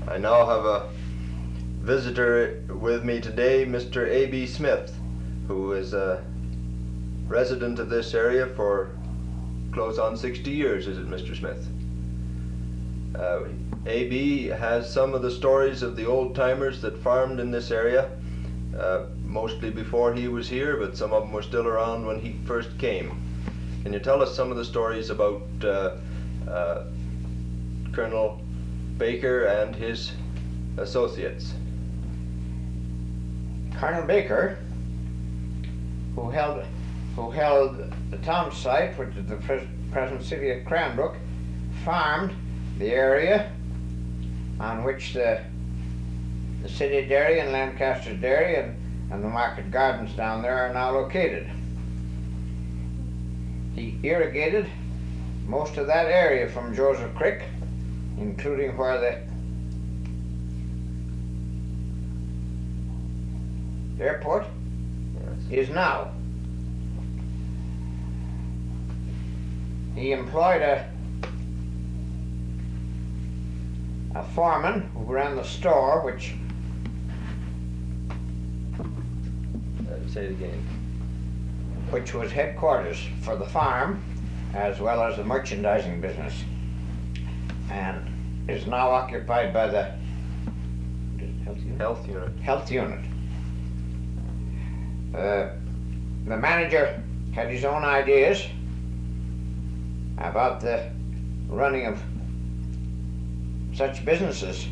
I now have a visitor with me today, Mr. A.B. Smith, who is a resident of this area for close on 60 years, is it, Mr. Smith? A.B. has some of the stories of the old-timers that farmed in this area, mostly before he was here, but some of them were still around when he first came. Can you tell us some of the stories about Colonel Baker and his associates? Colonel Baker, who held the town site, which is the present city of Cranbrook, farmed the area on which the city dairy and Lancaster's dairy and the market gardens down there are now located. He irrigated most of that area from Joseph Creek, including where the airport is now. He employed a foreman who ran the store, which say it again. Which was headquarters for the farm as well as the merchandising business, and is now occupied by the Health unit. The manager had his own ideas about the running of such businesses.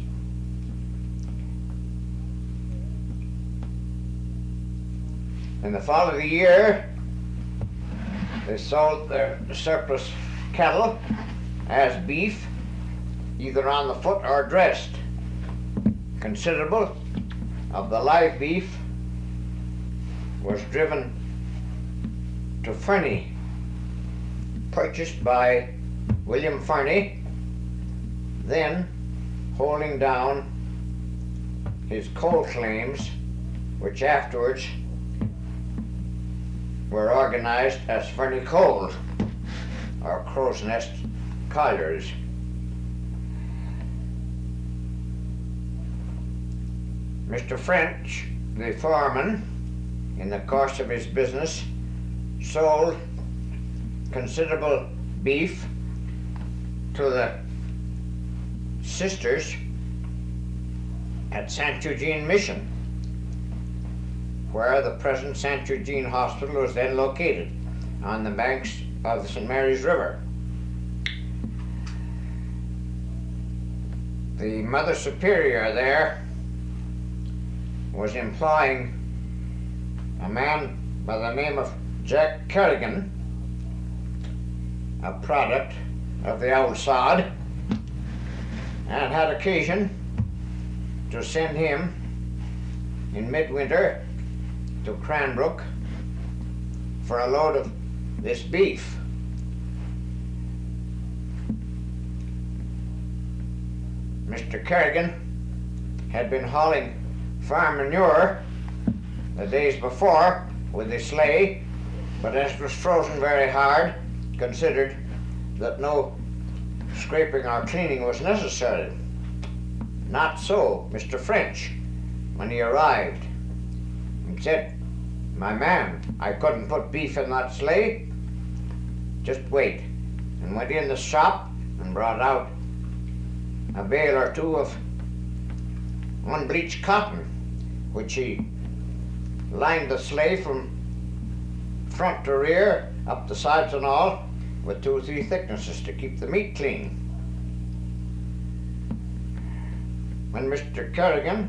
In the fall of the year, they sold their surplus cattle as beef, either on the foot or dressed. Considerable of the live beef was driven to Fernie, purchased by William Fernie, then holding down his coal claims, which afterwards were organized as Fernie Coal, or Crow's Nest Colliers. Mr. French, the foreman, in the course of his business, sold considerable beef to the sisters at St. Eugene Mission, where the present St. Eugene Hospital was then located, on the banks of the St. Mary's River. The Mother Superior there was employing a man by the name of Jack Kerrigan, a product of the old sod, and had occasion to send him in midwinter to Cranbrook for a load of this beef. Mr. Kerrigan had been hauling farm manure the days before with his sleigh, but as it was frozen very hard, considered that no scraping or cleaning was necessary. Not so Mr. French, when he arrived. He said, "My man, I couldn't put beef in that sleigh. Just wait," and went in the shop and brought out a bale or two of unbleached cotton, which he lined the sleigh from front to rear, up the sides and all, with 2 or 3 thicknesses to keep the meat clean. When Mr. Kerrigan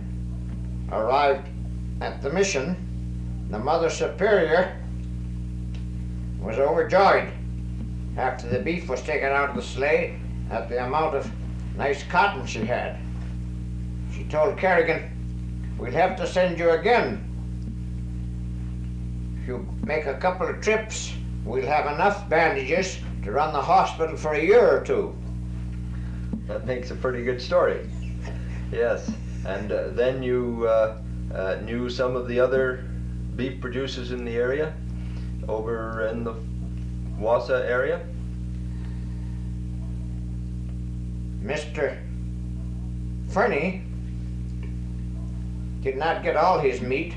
arrived at the mission, the Mother Superior was overjoyed after the beef was taken out of the sleigh at the amount of nice cotton she had. She told Kerrigan, "We'll have to send you again. If you make a couple of trips, we'll have enough bandages to run the hospital for a year or 2. That makes a pretty good story. Yes, and then you knew some of the other beef producers in the area, over in the Wassa area? Mr. Fernie did not get all his meat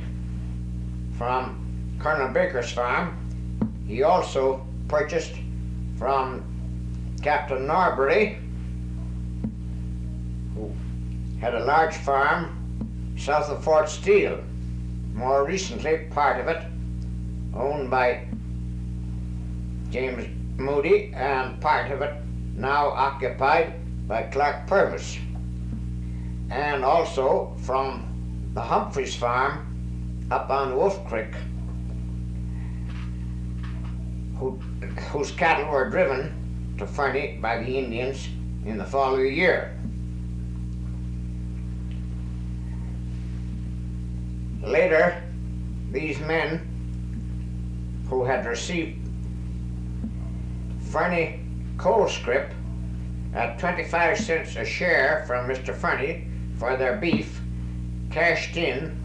from Colonel Baker's farm. He also purchased from Captain Norbury, who had a large farm south of Fort Steele. More recently, part of it owned by James Moody, and part of it now occupied by Clark Purvis. And also from the Humphreys farm up on Wolf Creek, whose cattle were driven to Fernie by the Indians in the following year. Later, these men who had received Fernie coal scrip at 25 cents a share from Mr. Fernie for their beef cashed in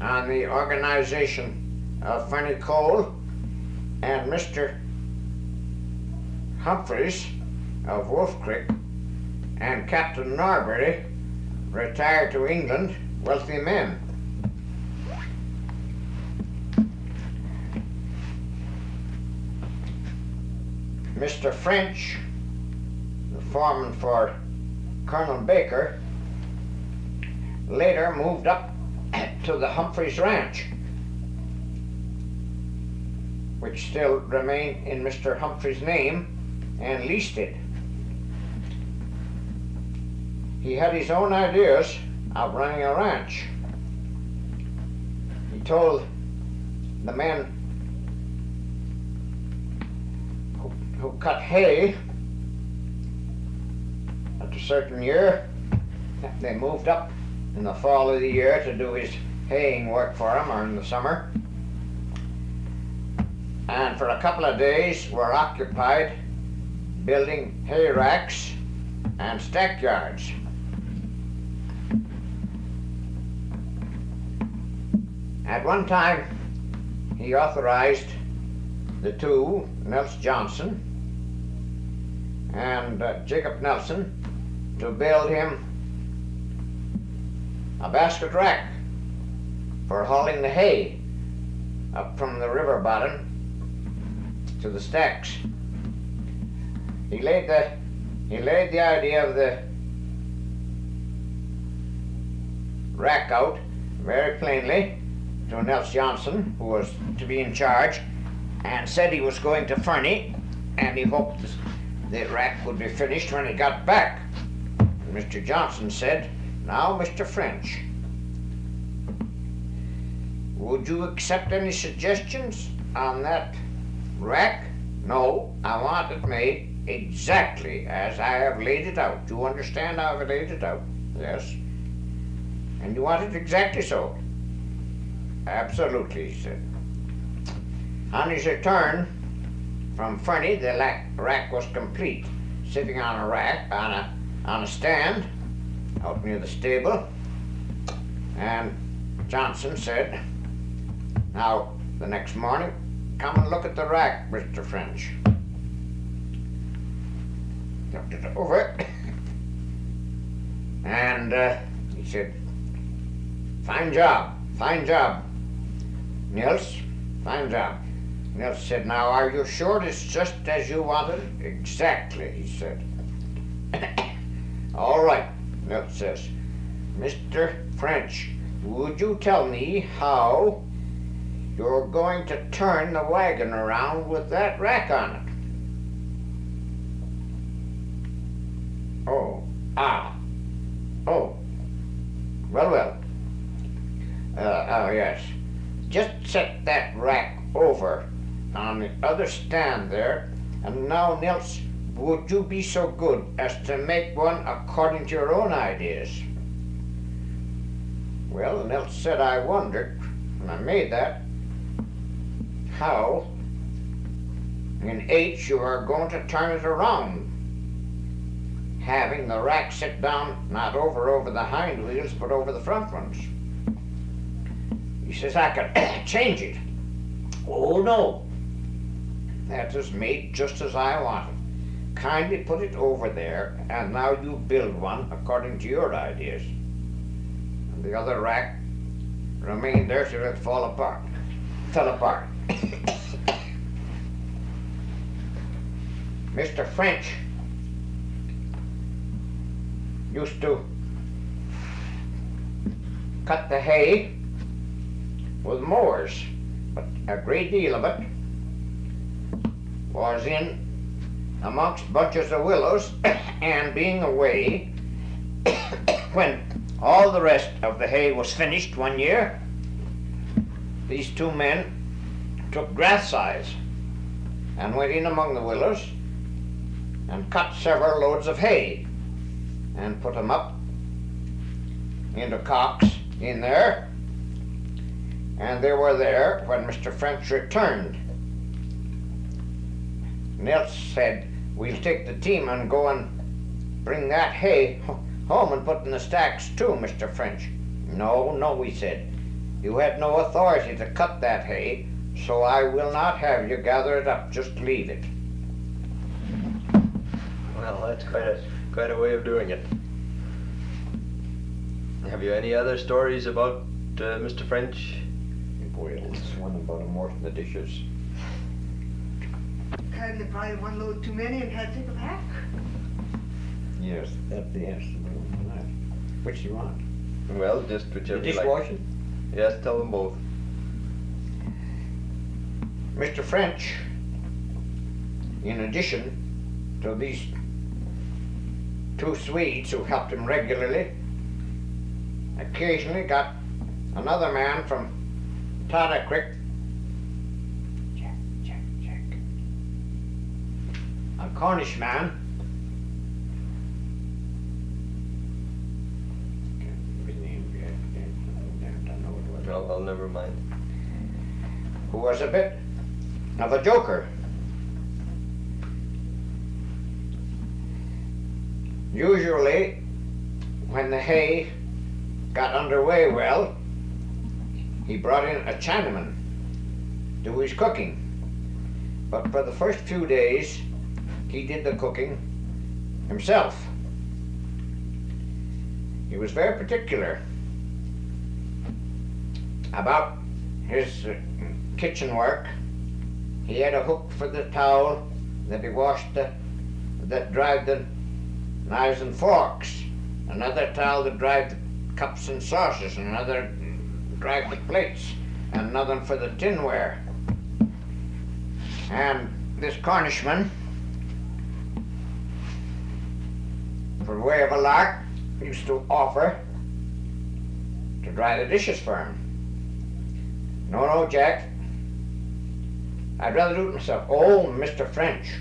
on the organization of Fernie Coal, and Mr. Humphreys of Wolf Creek and Captain Norbury retired to England, wealthy men. Mr. French, the foreman for Colonel Baker, later moved up to the Humphreys Ranch, which still remained in Mr. Humphreys' name, and leased it. He had his own ideas of running a ranch. He told the men who cut hay at a certain year, they moved up in the fall of the year to do his haying work for him, or in the summer, and for a couple of days were occupied building hay racks and stackyards. At one time, he authorized the two, Nels Johnson and Jacob Nelson, to build him a basket rack for hauling the hay up from the river bottom to the stacks. He laid the idea of the rack out very plainly to Nels Johnson, who was to be in charge, and said he was going to Fernie, and he hoped the rack would be finished when he got back. And Mr. Johnson said, "Now, Mr. French, would you accept any suggestions on that rack?" "No, I want it made exactly as I have laid it out. Do you understand how I've laid it out?" "Yes." "And you want it exactly so?" "Absolutely," he said. On his return from Fernie, the rack was complete, sitting on a rack on a stand out near the stable. And Johnson said, "Now, the next morning, come and look at the rack, Mr. French." Looked it over, and he said, "Fine job, fine job, Nils, fine job." Nils said, "Now, are you sure it's just as you wanted it?" "Exactly," he said. "All right," Nils says. "Mr. French, would you tell me how you're going to turn the wagon around with that rack on it?" Oh, well, yes. Just set that rack over on the other stand there, and now, Nils, would you be so good as to make one according to your own ideas?" Well, Nils said, "I wondered, when I made that, how in H you are going to turn it around, having the rack sit down not over the hind wheels, but over the front ones." He says, "I could change it." "Oh, no. That is made just as I want it. kindly put it over there, and now you build one according to your ideas. And the other rack remained there till it fell apart. Mr. French used to cut the hay with mowers, but a great deal of it was in amongst bunches of willows, and being away, when all the rest of the hay was finished one year, these two men took grass scythes and went in among the willows and cut several loads of hay and put them up into cocks in there, and they were there when Mr. French returned. Nels said, "We'll take the team and go and bring that hay home and put in the stacks too, Mr. French." "No, no," we said. "You had no authority to cut that hay, so I will not have you gather it up. Just leave it." Well, that's quite a way of doing it. Have you any other stories about Mr. French? Well, this one about him washing the dishes. Kindly probably one load too many and had to take it back. Yes, yes. Which do you want? Well, just whichever The you like. dishwashing? Yes, tell them both. Mr. French, in addition to these two Swedes who helped him regularly, occasionally got another man from Tata Creek, Jack, a Cornish man, I'll never mind. who was a bit of a joker. Usually, when the hay got underway well, he brought in a Chinaman to do his cooking. But for the first few days, he did the cooking himself. He was very particular about his kitchen work. He had a hook for the towel that he washed that dried the knives and forks, another towel that dried the cups and saucers, another dried the plates, and another for the tinware. And this Cornishman, for way of a lark, used to offer to dry the dishes for him. "No, no, Jack, I'd rather do it myself." "Oh, Mr. French,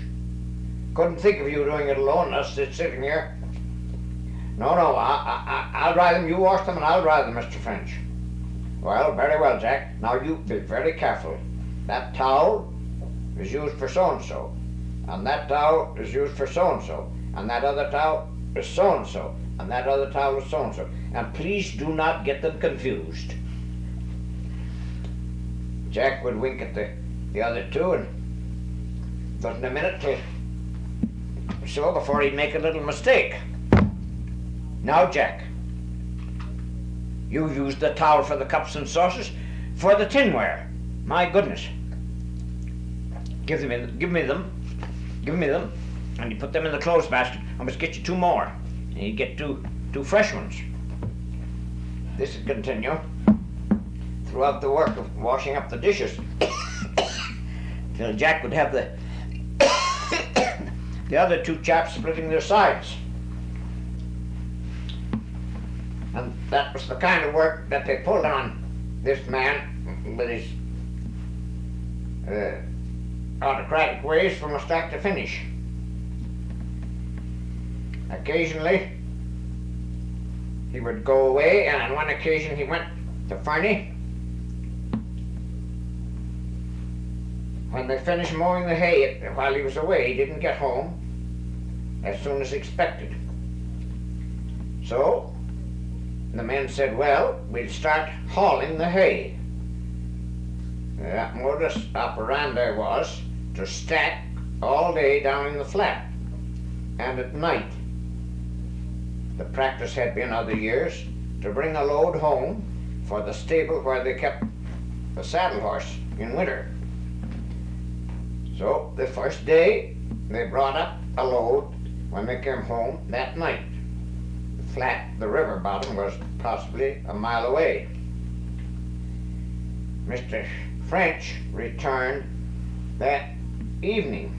couldn't think of you doing it alone, us sitting here." "No, no, I'll dry them. You wash them and I'll dry them, Mr. French." "Well, very well, Jack. Now you be very careful. That towel is used for so-and-so, and that towel is used for so-and-so, and that other towel is so-and-so, and that other towel is so-and-so. And please do not get them confused." Jack would wink at the other two, and it wasn't a minute till so before he'd make a little mistake. "Now, Jack, you used the towel for the cups and saucers for the tinware. My goodness. Give me them, and you put them in the clothes basket. I must get you two more, and you get two fresh ones." This would continue throughout the work of washing up the dishes till Jack would have the other two chaps splitting their sides. And that was the kind of work that they pulled on this man with his autocratic ways from start to finish. Occasionally, he would go away, and on one occasion he went to Fernie. When they finished mowing the hay while he was away, he didn't get home as soon as expected. So the men said, "Well, we'll start hauling the hay." That modus operandi was to stack all day down in the flat and at night. The practice had been other years to bring a load home for the stable where they kept the saddle horse in winter. So the first day they brought up a load when they came home that night. The river bottom was possibly a mile away. Mr. French returned that evening,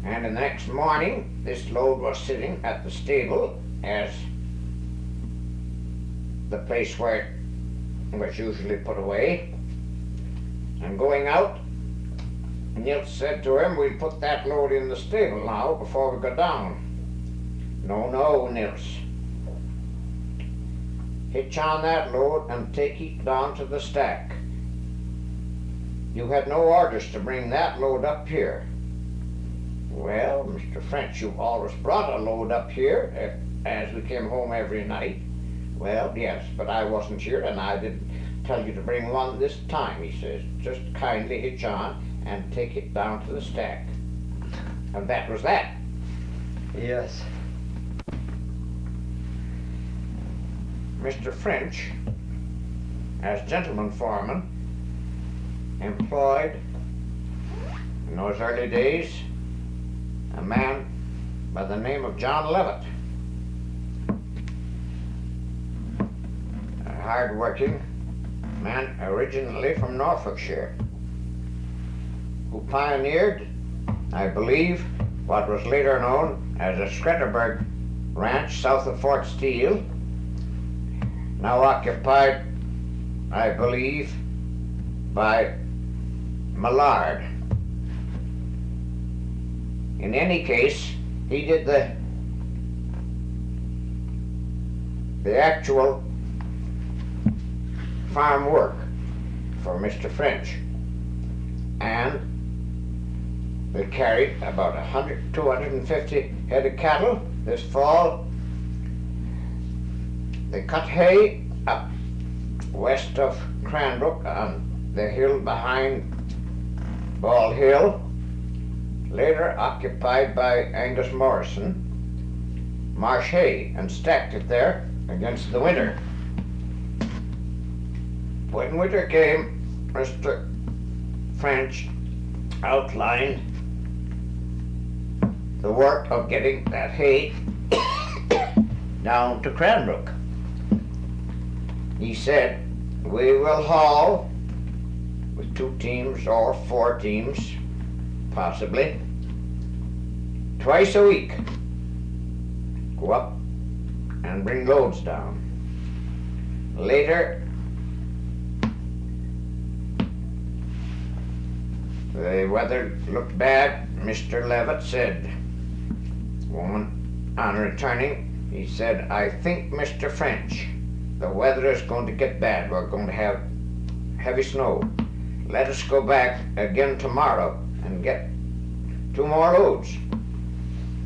and the next morning this load was sitting at the stable as the place where it was usually put away. And going out, Nils said to him, "We'll put that load in the stable now before we go down." "No, Nils. Hitch on that load and take it down to the stack. You had no orders to bring that load up here." "Well, Mr. French, you always brought a load up here as we came home every night." "Well, yes, but I wasn't here and I didn't tell you to bring one this time," he says. "Just kindly hitch on and take it down to the stack." And that was that. Yes. Mr. French, as gentleman foreman, employed in those early days a man by the name of John Levitt, a hard-working man originally from Norfolkshire, who pioneered, I believe, what was later known as the Schretterberg Ranch south of Fort Steele, now occupied, I believe, by Millard. In any case, he did the actual farm work for Mr. French, and they carried about 250 head of cattle this fall. They cut hay up west of Cranbrook on the hill behind Ball Hill, later occupied by Angus Morrison, marsh hay, and stacked it there against the winter. When winter came, Mr. French outlined the work of getting that hay down to Cranbrook. He said, "We will haul with 2 teams or 4 teams, possibly, twice a week. Go up and bring loads down." Later, the weather looked bad. Mr. Levitt said, on returning, he said, "I think, Mr. French, the weather is going to get bad. We're going to have heavy snow. Let us go back again tomorrow and get 2 more loads."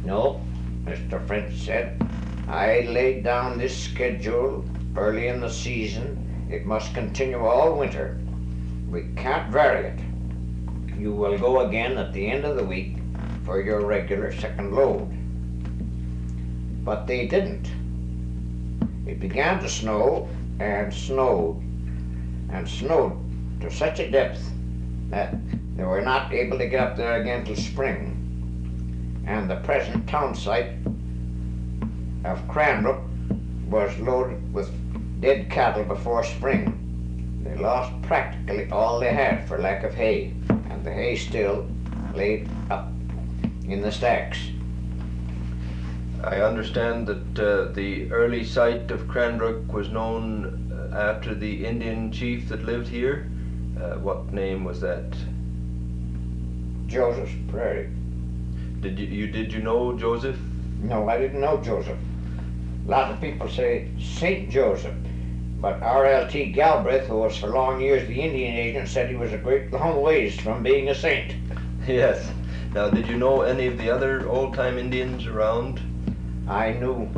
"No," Mr. French said, "I laid down this schedule early in the season. It must continue all winter. We can't vary it. You will go again at the end of the week for your regular second load." But they didn't. It began to snow and snowed and snowed to such a depth that they were not able to get up there again till spring. And the present town site of Cranbrook was loaded with dead cattle before spring. They lost practically all they had for lack of hay, and the hay still laid up in the stacks. I understand that the early site of Cranbrook was known after the Indian chief that lived here. What name was that? Joseph's Prairie. Did you know Joseph? No, I didn't know Joseph. A lot of people say St. Joseph, but R.L.T. Galbraith, who was for long years the Indian agent, said he was a great long ways from being a saint. Yes. Now, did you know any of the other old-time Indians around? I knew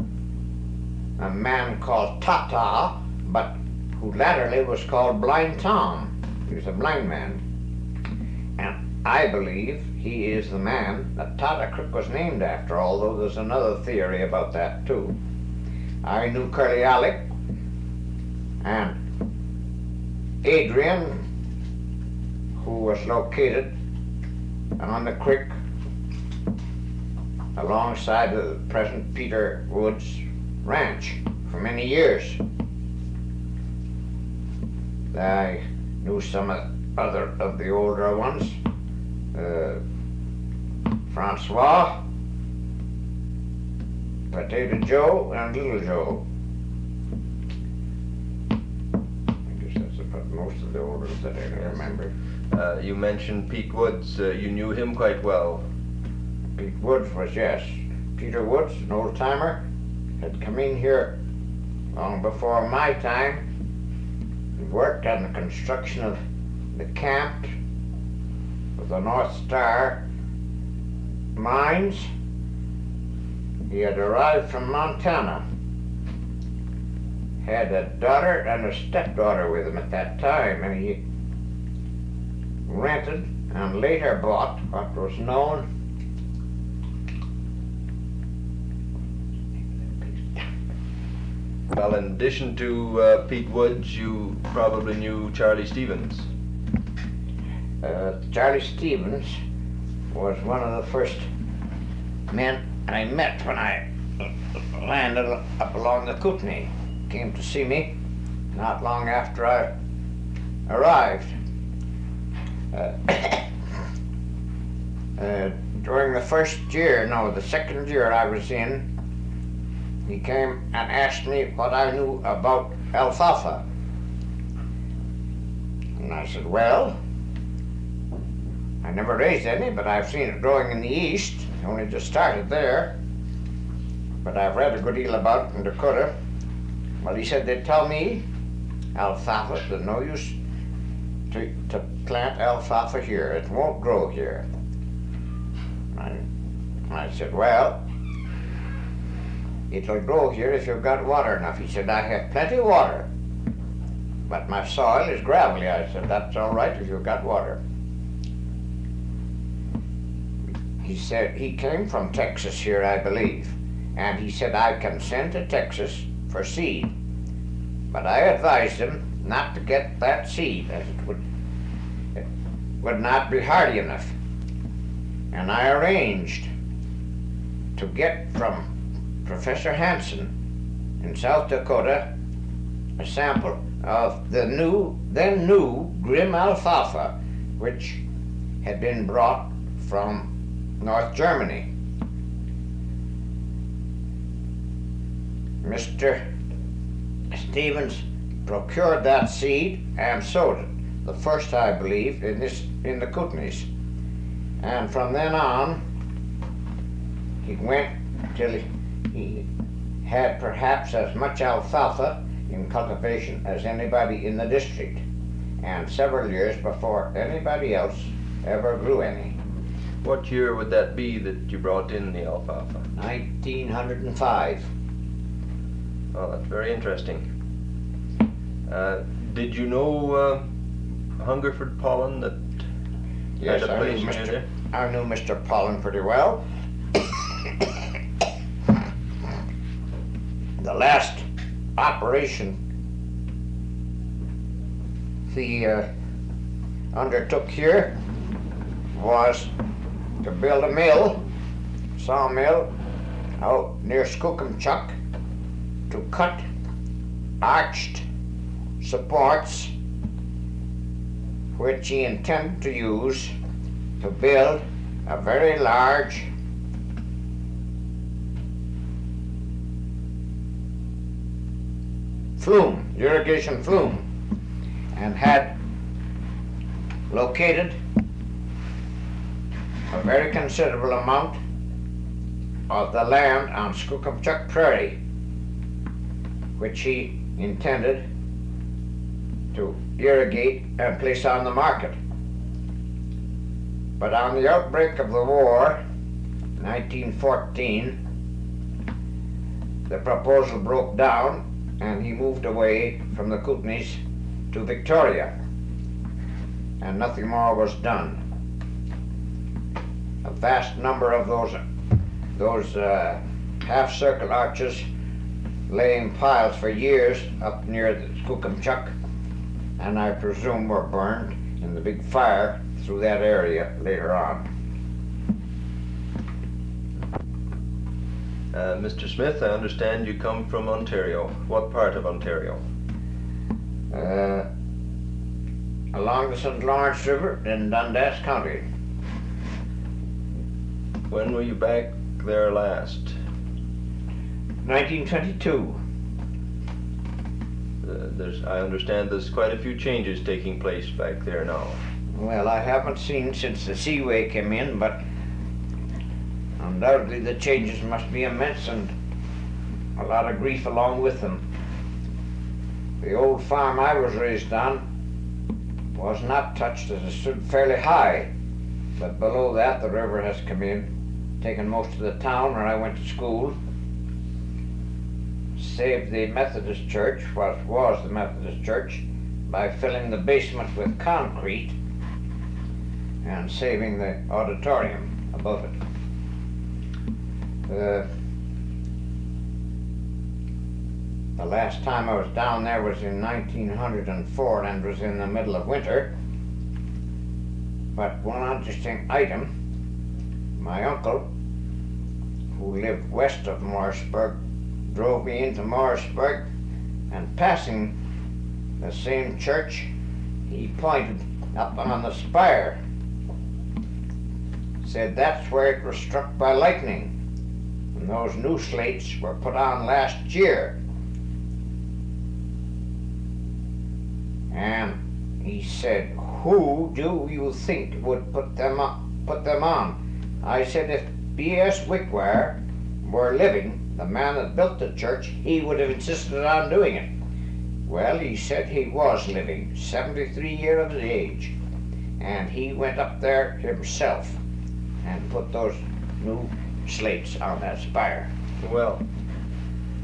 a man called Tata, but who latterly was called Blind Tom. He was a blind man. And I believe he is the man that Tata Creek was named after, although there's another theory about that too. I knew Curly Alec and Adrian, who was located on the creek alongside the present Peter Woods Ranch for many years. I knew some other of the older ones, Francois, Potato Joe, and Little Joe. I guess that's about most of the older that I can remember. You mentioned Pete Woods. You knew him quite well. Pete Woods was, yes. Peter Woods, an old-timer, had come in here long before my time. He worked on the construction of the camp with the North Star mines. He had arrived from Montana, had a daughter and a stepdaughter with him at that time, and he rented and later bought what was known Well, in addition to Pete Woods, you probably knew Charlie Stevens. Charlie Stevens was one of the first men I met when I landed up along the Kootenay. Came to see me not long after I arrived. During the the second year I was in, he came and asked me what I knew about alfalfa. And I said, well, I never raised any, but I've seen it growing in the east. Only just started there. But I've read a good deal about it in Dakota. Well, he said, they tell me alfalfa, there's no use to plant alfalfa here. It won't grow here. I said, well, it'll grow here if you've got water enough. He said, I have plenty of water, but my soil is gravelly. I said, that's all right if you've got water. He said, he came from Texas here, I believe, and he said, I can send to Texas for seed, but I advised him not to get that seed, as it would not be hardy enough. And I arranged to get from Professor Hansen in South Dakota a sample of the then new Grim alfalfa, which had been brought from North Germany. Mr. Stevens procured that seed and sowed it, the first, I believe, in the Kootenays. And from then on, he went till he had perhaps as much alfalfa in cultivation as anybody in the district, and several years before anybody else ever grew any. What year would that be that you brought in the alfalfa? 1905. Oh, that's very interesting. Did you know Hungerford Pollen that Yes, had a place near there? I knew Mr. Pollen pretty well. The last operation he undertook here was to build a mill, sawmill, out near Skookumchuck, to cut arched supports which he intended to use to build a very large flume, irrigation flume, and had located a very considerable amount of the land on Skookumchuck Prairie, which he intended to irrigate and place on the market. But on the outbreak of the war, 1914, the proposal broke down and he moved away from the Kootenays to Victoria, and nothing more was done. a vast number of those half-circle arches lay in piles for years up near the Skookumchuck, and I presume were burned in the big fire through that area later on. Mr. Smith, I understand you come from Ontario. What part of Ontario? Along the St. Lawrence River in Dundas County. When were you back there last? 1922. I understand there's quite a few changes taking place back there now. Well, I haven't seen since the Seaway came in, but undoubtedly the changes must be immense and a lot of grief along with them. The old farm I was raised on was not touched as it stood fairly high, but below that the river has come in, taken most of the town where I went to school, saved the Methodist church, what was the Methodist church, by filling the basement with concrete and saving the auditorium above it. The last time I was down there was in 1904, and it was in the middle of winter. But one interesting item, my uncle, who lived west of Morrisburg, drove me into Morrisburg, and passing the same church, he pointed up on the spire, said that's where it was struck by lightning, and those new slates were put on last year. And he said, who do you think would put them on? I said, if B.S. Wickwire were living, the man that built the church, he would have insisted on doing it. Well, he said he was living, 73 years of age, and he went up there himself and put those new slates on that spire. Well,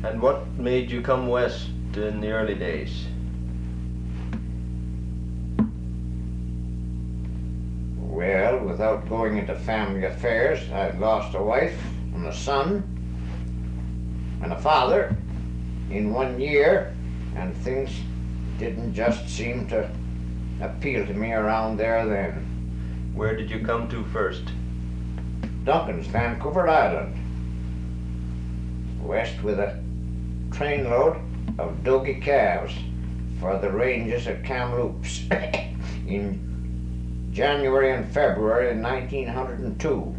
and what made you come west in the early days? Well, without going into family affairs, I'd lost a wife and a son and a father in 1 year, and things didn't just seem to appeal to me around there then. Where did you come to first? Duncan's, Vancouver Island, west with a trainload of dogie calves for the ranges at Kamloops in January and February in 1902.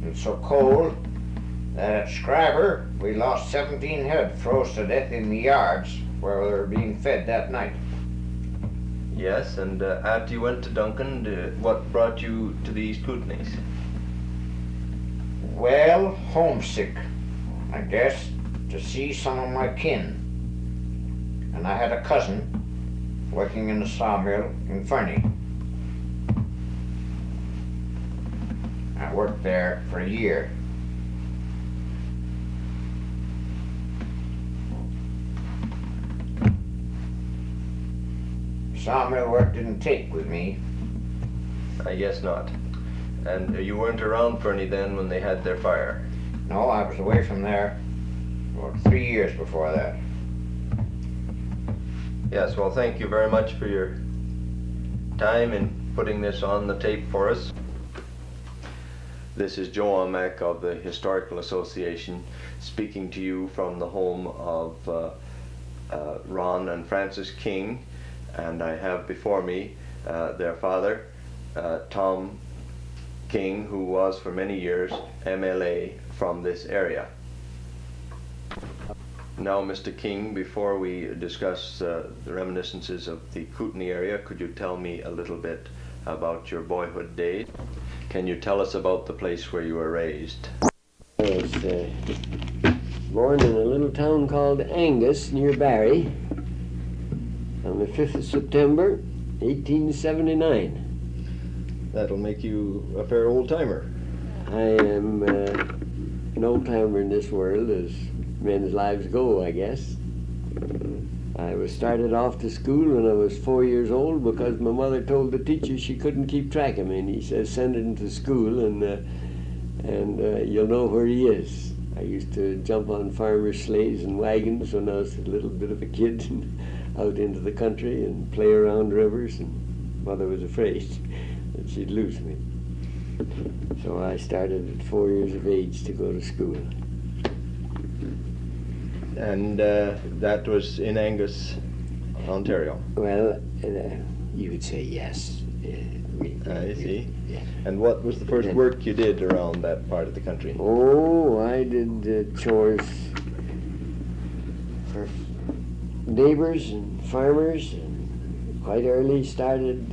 It's so cold that at Scriber we lost 17 head froze to death in the yards where they were being fed that night. Yes, and after you went to Duncan, what brought you to the East Kootenays? Well, homesick, I guess, to see some of my kin. And I had a cousin working in the sawmill in Fernie. I worked there for a year. Sawmill work didn't take with me. I guess not. And you weren't around Fernie then when they had their fire? No, I was away from there for 3 years before that. Yes, well, thank you very much for your time in putting this on the tape for us. This is Joe Almack of the Historical Association speaking to you from the home of Ron and Frances King, and I have before me their father, Tom King, who was for many years MLA from this area. Now, Mr. King, before we discuss the reminiscences of the Kootenay area, could you tell me a little bit about your boyhood days? Can you tell us about the place where you were raised? I was born in a little town called Angus near Barrie on the 5th of September, 1879. That'll make you a fair old-timer. I am an old-timer in this world as men's lives go, I guess. I was started off to school when I was 4 years old because my mother told the teacher she couldn't keep track of me, and he says send him to school and you'll know where he is. I used to jump on farmers' sleighs and wagons when I was a little bit of a kid and out into the country and play around rivers, and mother was afraid that she'd lose me. So I started at 4 years of age to go to school. And that was in Angus, Ontario. Well, you would say yes. I see. Yeah. And what was the first work you did around that part of the country? Oh, I did chores for neighbors and farmers, and quite early started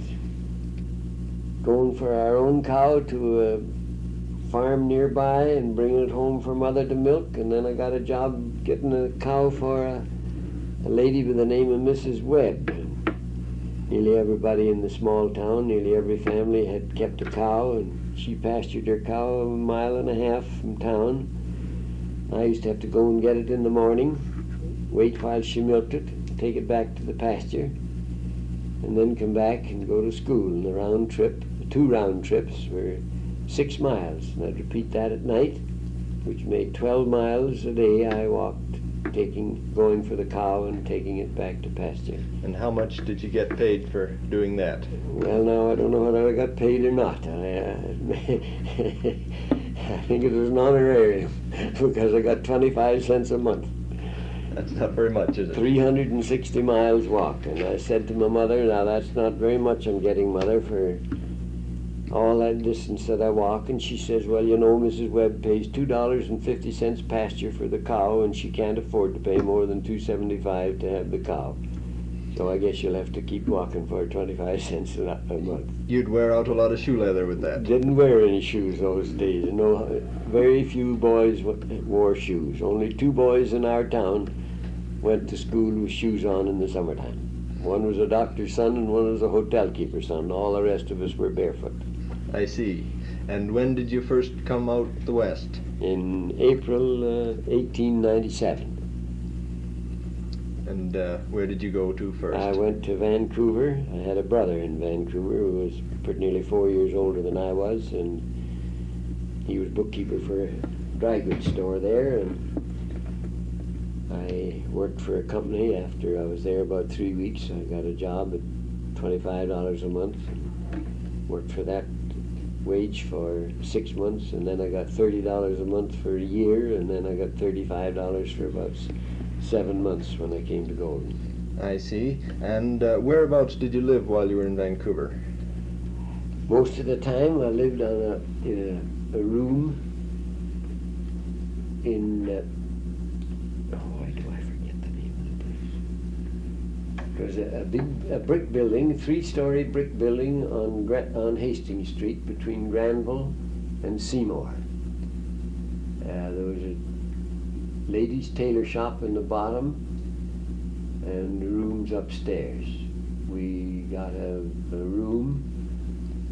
going for our own cow to a farm nearby and bringing it home for mother to milk. And then I got a job getting a cow for a lady by the name of Mrs. Webb. Nearly everybody in the small town, nearly every family had kept a cow, and she pastured her cow 1.5 miles from town. I used to have to go and get it in the morning, wait while she milked it, take it back to the pasture, and then come back and go to school. And the round trip, the 2 round trips, were 6 miles. And I'd repeat that at night, which made 12 miles a day I walked, going for the cow and taking it back to pasture. And how much did you get paid for doing that? Well, now I don't know whether I got paid or not. I think it was an honorarium because I got 25 cents a month. That's not very much, is it? 360 miles walked, and I said to my mother, now that's not very much I'm getting, Mother, for all that distance that I walk. And she says, well, you know, Mrs. Webb pays $2.50 pasture for the cow, and she can't afford to pay more than $2.75 to have the cow. So I guess you'll have to keep walking for 25 cents a month. You'd wear out a lot of shoe leather with that. Didn't wear any shoes those days. No, very few boys wore shoes. Only 2 boys in our town went to school with shoes on in the summertime. One was a doctor's son and one was a hotel keeper's son. All the rest of us were barefoot. I see. And when did you first come out the west? In April 1897. And where did you go to first? I went to Vancouver. I had a brother in Vancouver who was pretty nearly 4 years older than I was, and he was bookkeeper for a dry goods store there, and I worked for a company. After I was there about 3 weeks, I got a job at $25 a month, and worked for that wage for 6 months, and then I got $30 a month for a year, and then I got $35 for about 7 months when I came to Golden. I see. And whereabouts did you live while you were in Vancouver? Most of the time I lived on a room in, why do I forget the name of the place? It was a brick building, 3-story brick building on Hastings Street between Granville and Seymour. There was a ladies' tailor shop in the bottom and rooms upstairs. We got a room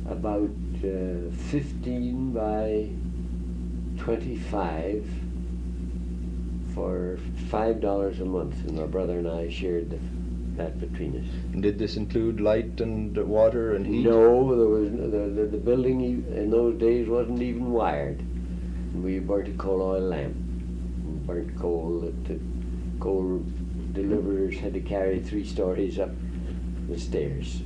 about 15 by 25 for $5 a month, and my brother and I shared that between us. And did this include light and water and heat? No, there was the building in those days wasn't even wired. We burnt a coal oil lamp. Burnt coal that the coal deliverers had to carry 3 stories up the stairs.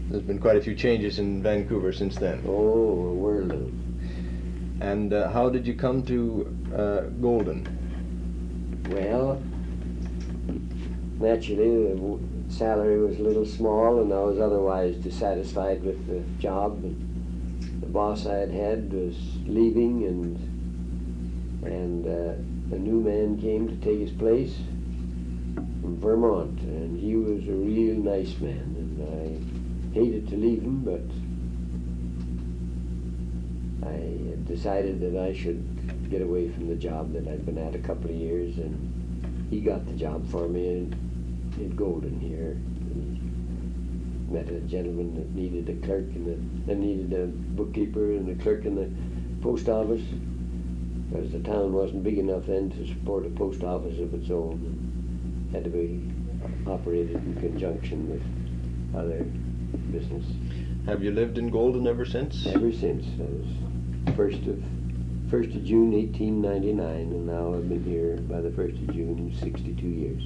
There's been quite a few changes in Vancouver since then. Oh, a world of. And how did you come to Golden? Well, naturally the salary was a little small, and I was otherwise dissatisfied with the job. And the boss I had was leaving, and a new man came to take his place from Vermont, and he was a real nice man, and I hated to leave him, but I decided that I should get away from the job that I'd been at a couple of years, and he got the job for me in Golden here. He met a gentleman that needed a clerk and needed a bookkeeper and a clerk in the post office, because the town wasn't big enough then to support a post office of its own. It had to be operated in conjunction with other business. Have you lived in Golden ever since? Ever since. That was 1st of June 1899, and now I've been here by the 1st of June, 62 years.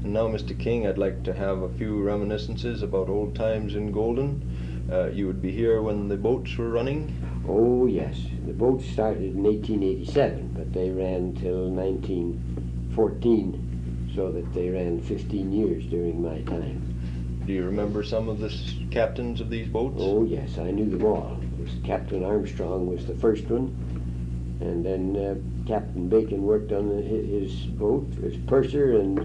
And now, Mr. King, I'd like to have a few reminiscences about old times in Golden. You would be here when the boats were running? Oh, yes. The boats started in 1887, but they ran till 1914, so that they ran 15 years during my time. Do you remember some of the captains of these boats? Oh, yes, I knew them all. Captain Armstrong was the first one, and then Captain Bacon worked on his boat as purser and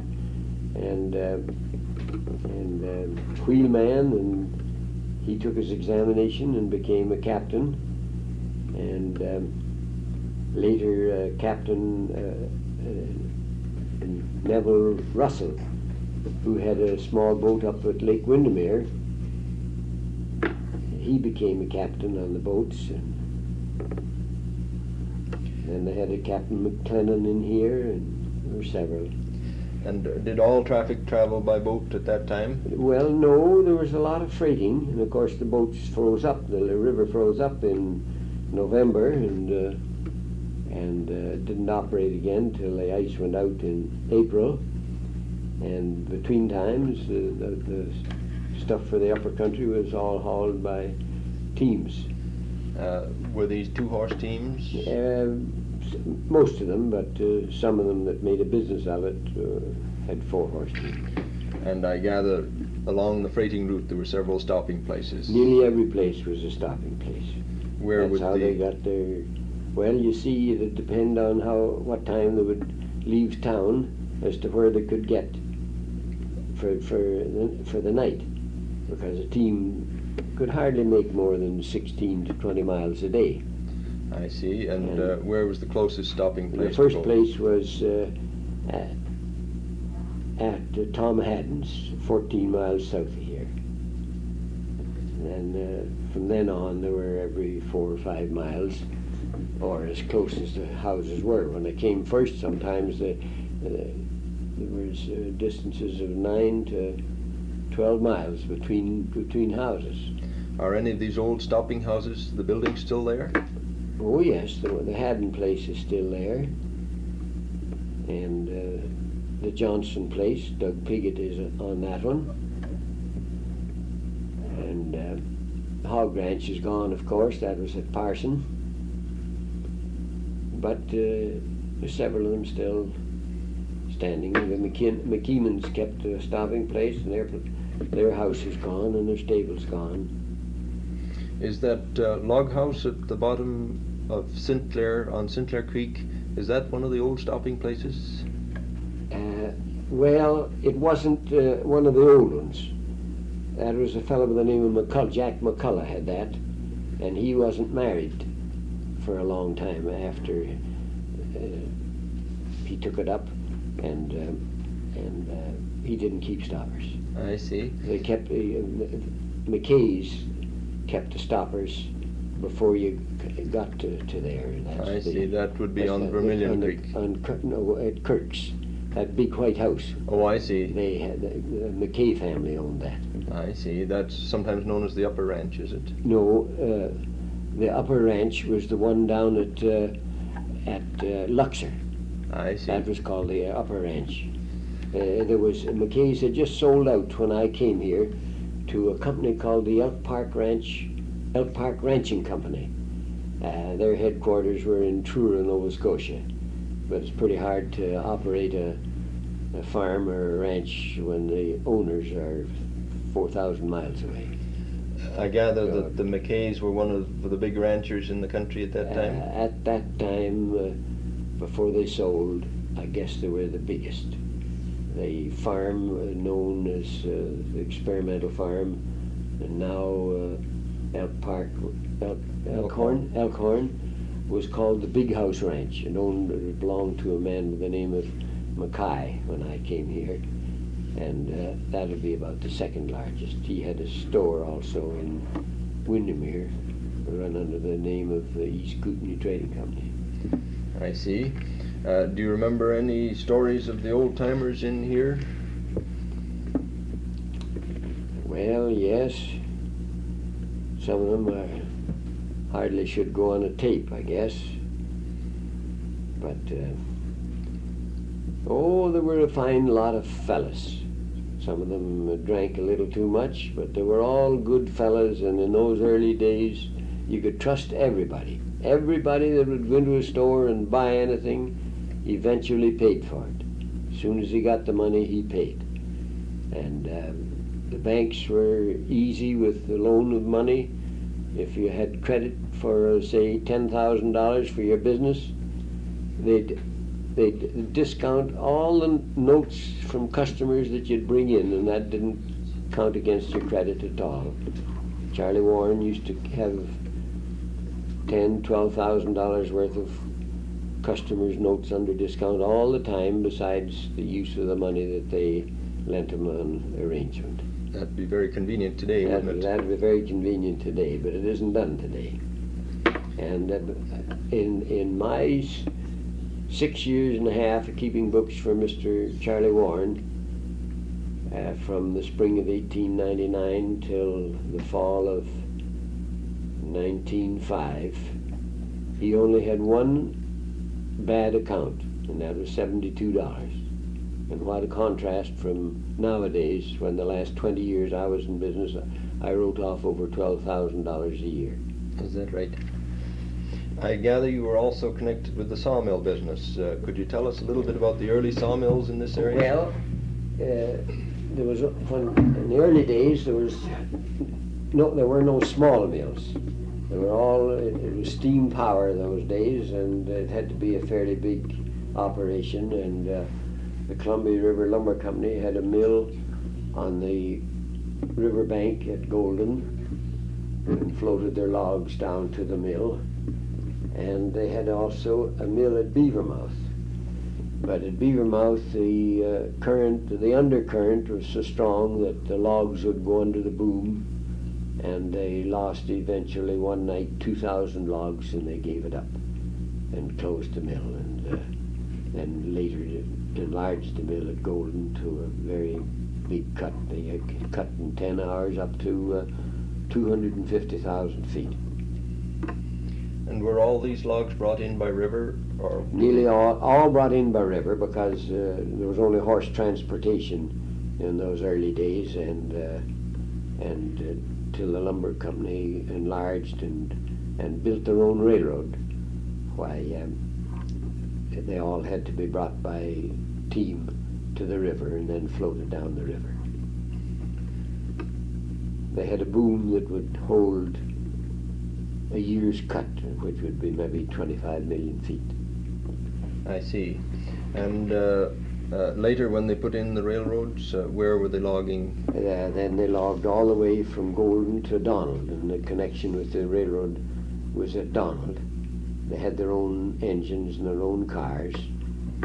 wheelman, and he took his examination and became a captain. And later Captain Neville Russell, who had a small boat up at Lake Windermere, he became a captain on the boats. And then they had a Captain McLennan in here, and there were several. And did all traffic travel by boat at that time? Well, no, there was a lot of freighting, and of course the boats froze up. The river froze up in November, and didn't operate again till the ice went out in April. And between times, the stuff for the upper country was all hauled by teams. Were these two-horse teams? Most of them, but some of them that made a business of it had 4-horse teams. And I gather along the freighting route there were several stopping places. Nearly every place was a stopping place. Where That's would how they got their... Well, you see, it would depend on what time they would leave town as to where they could get for the night, because a team could hardly make more than 16 to 20 miles a day. I see. And where was the closest stopping place? The first place was at Tom Haddon's, 14 miles south of here. And from then on, they were every 4 or 5 miles, or as close as the houses were. When they came first, sometimes there was distances of 9 to 12 miles between houses. Are any of these old stopping houses, the buildings still there? Oh yes, the Haddon place is still there, and the Johnson place, Doug Piggott is on that one, and Hog Ranch is gone, of course. That was at Parson, but there's several of them still standing. The McKeemans kept a stopping place, and their house is gone and their stable's gone. Is that log house at the bottom of Sinclair, on Sinclair Creek, is that one of the old stopping places? Well, it wasn't one of the old ones. That was a fellow by the name of McCullough. Jack McCullough had that, and he wasn't married for a long time after he took it up, and he didn't keep stoppers. I see. They kept McKay's kept the stoppers before you got to there. I see. That would be on Vermilion Creek. At Kirk's, that big white house. Oh, I see. They had the McKay family owned that. I see. That's sometimes known as the Upper Ranch, is it? No, the Upper Ranch was the one down at Luxor. I see. That was called the Upper Ranch. There was McKay's had just sold out when I came here to a company called the Elk Park Ranching Company. Their headquarters were in Truro, Nova Scotia, but it's pretty hard to operate a farm or a ranch when the owners are 4,000 miles away. I gather that the McKays were one of the big ranchers in the country at that time? At that time, before they sold, I guess they were the biggest. The farm known as the Experimental Farm, and now Elkhorn was called the Big House Ranch, and belonged to a man by the name of Mackay when I came here, and that would be about the second largest. He had a store also in Windermere, run under the name of the East Kootenay Trading Company. I see. Do you remember any stories of the old timers in here? Well, yes. Some of them hardly should go on a tape, I guess. But, there were a fine lot of fellas. Some of them drank a little too much, but they were all good fellas, and in those early days, you could trust everybody. Everybody that would go into a store and buy anything eventually paid for it. As soon as he got the money, he paid. And the banks were easy with the loan of money. If you had credit for, say, $10,000 for your business, they'd discount all the notes from customers that you'd bring in, and that didn't count against your credit at all. Charlie Warren used to have $10,000-12,000 worth of customers' notes under discount all the time, besides the use of the money that they lent him on arrangement. That'd be very convenient today, wouldn't it? That'd be very convenient today, but it isn't done today. And in my 6 years and a half of keeping books for Mr. Charlie Warren, from the spring of 1899 till the fall of 1905, he only had one bad account, and that was $72. And what a contrast from nowadays, when the last 20 years I was in business, I wrote off over $12,000 a year. Is that right? I gather you were also connected with the sawmill business. Could you tell us a little bit about the early sawmills in this area? Well, there was, in the early days, there were no small mills. They were all, it was steam power those days, and it had to be a fairly big operation. And the Columbia River Lumber Company had a mill on the riverbank at Golden, and floated their logs down to the mill. And they had also a mill at Beavermouth. But at Beavermouth, the undercurrent was so strong that the logs would go under the boom, and they lost eventually one night 2,000 logs, and they gave it up and closed the mill, and then later enlarged the mill at Golden to a very big cut. They had cut in 10 hours up to 250,000 feet. And were all these logs brought in by river, or? Nearly all brought in by river, because there was only horse transportation in those early days, and till the lumber company enlarged and built their own railroad. Why, they all had to be brought by team to the river and then floated down the river. They had a boom that would hold a year's cut, which would be maybe 25 million feet. I see. And later, when they put in the railroads, where were they logging? Then they logged all the way from Golden to Donald, and the connection with the railroad was at Donald. They had their own engines and their own cars,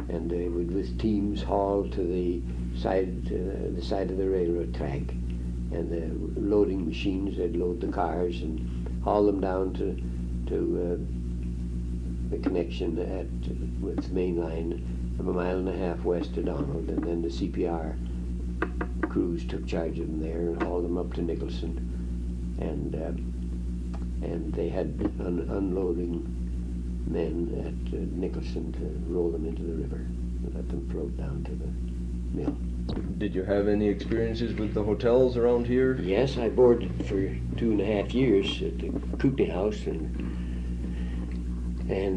and they would, with teams, haul to the side of the railroad track, and the loading machines, they'd load the cars and haul them down to the connection with main line of 1.5 miles west of Donald, and then the CPR crews took charge of them there and hauled them up to Nicholson, and they had unloading men at Nicholson to roll them into the river and let them float down to the mill. Did you have any experiences with the hotels around here? Yes, I boarded for 2.5 years at the Kootenay house, and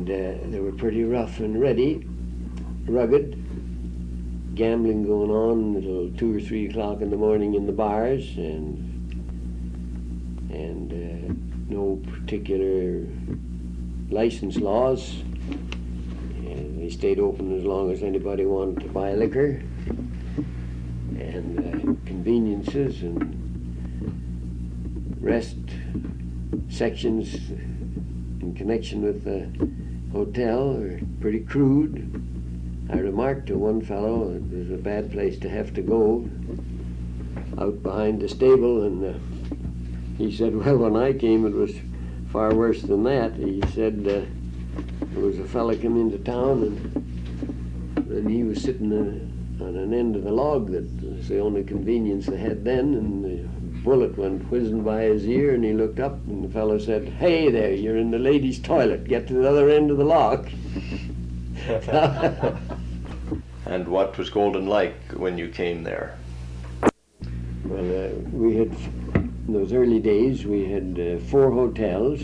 they were pretty rough and ready, rugged, gambling going on until 2 or 3 o'clock in the morning in the bars, and no particular license laws. And they stayed open as long as anybody wanted to buy liquor, and conveniences and rest sections in connection with the hotel are pretty crude. I remarked to one fellow that it was a bad place to have to go, out behind the stable, and he said, well, when I came it was far worse than that. He said there was a fellow come into town, and he was sitting on an end of the log that was the only convenience they had then, and the bullet went whizzing by his ear, and he looked up, and the fellow said, "Hey there, you're in the ladies' toilet. Get to the other end of the lock." And what was Golden like when you came there? Well, we had, in those early days, we had 4 hotels,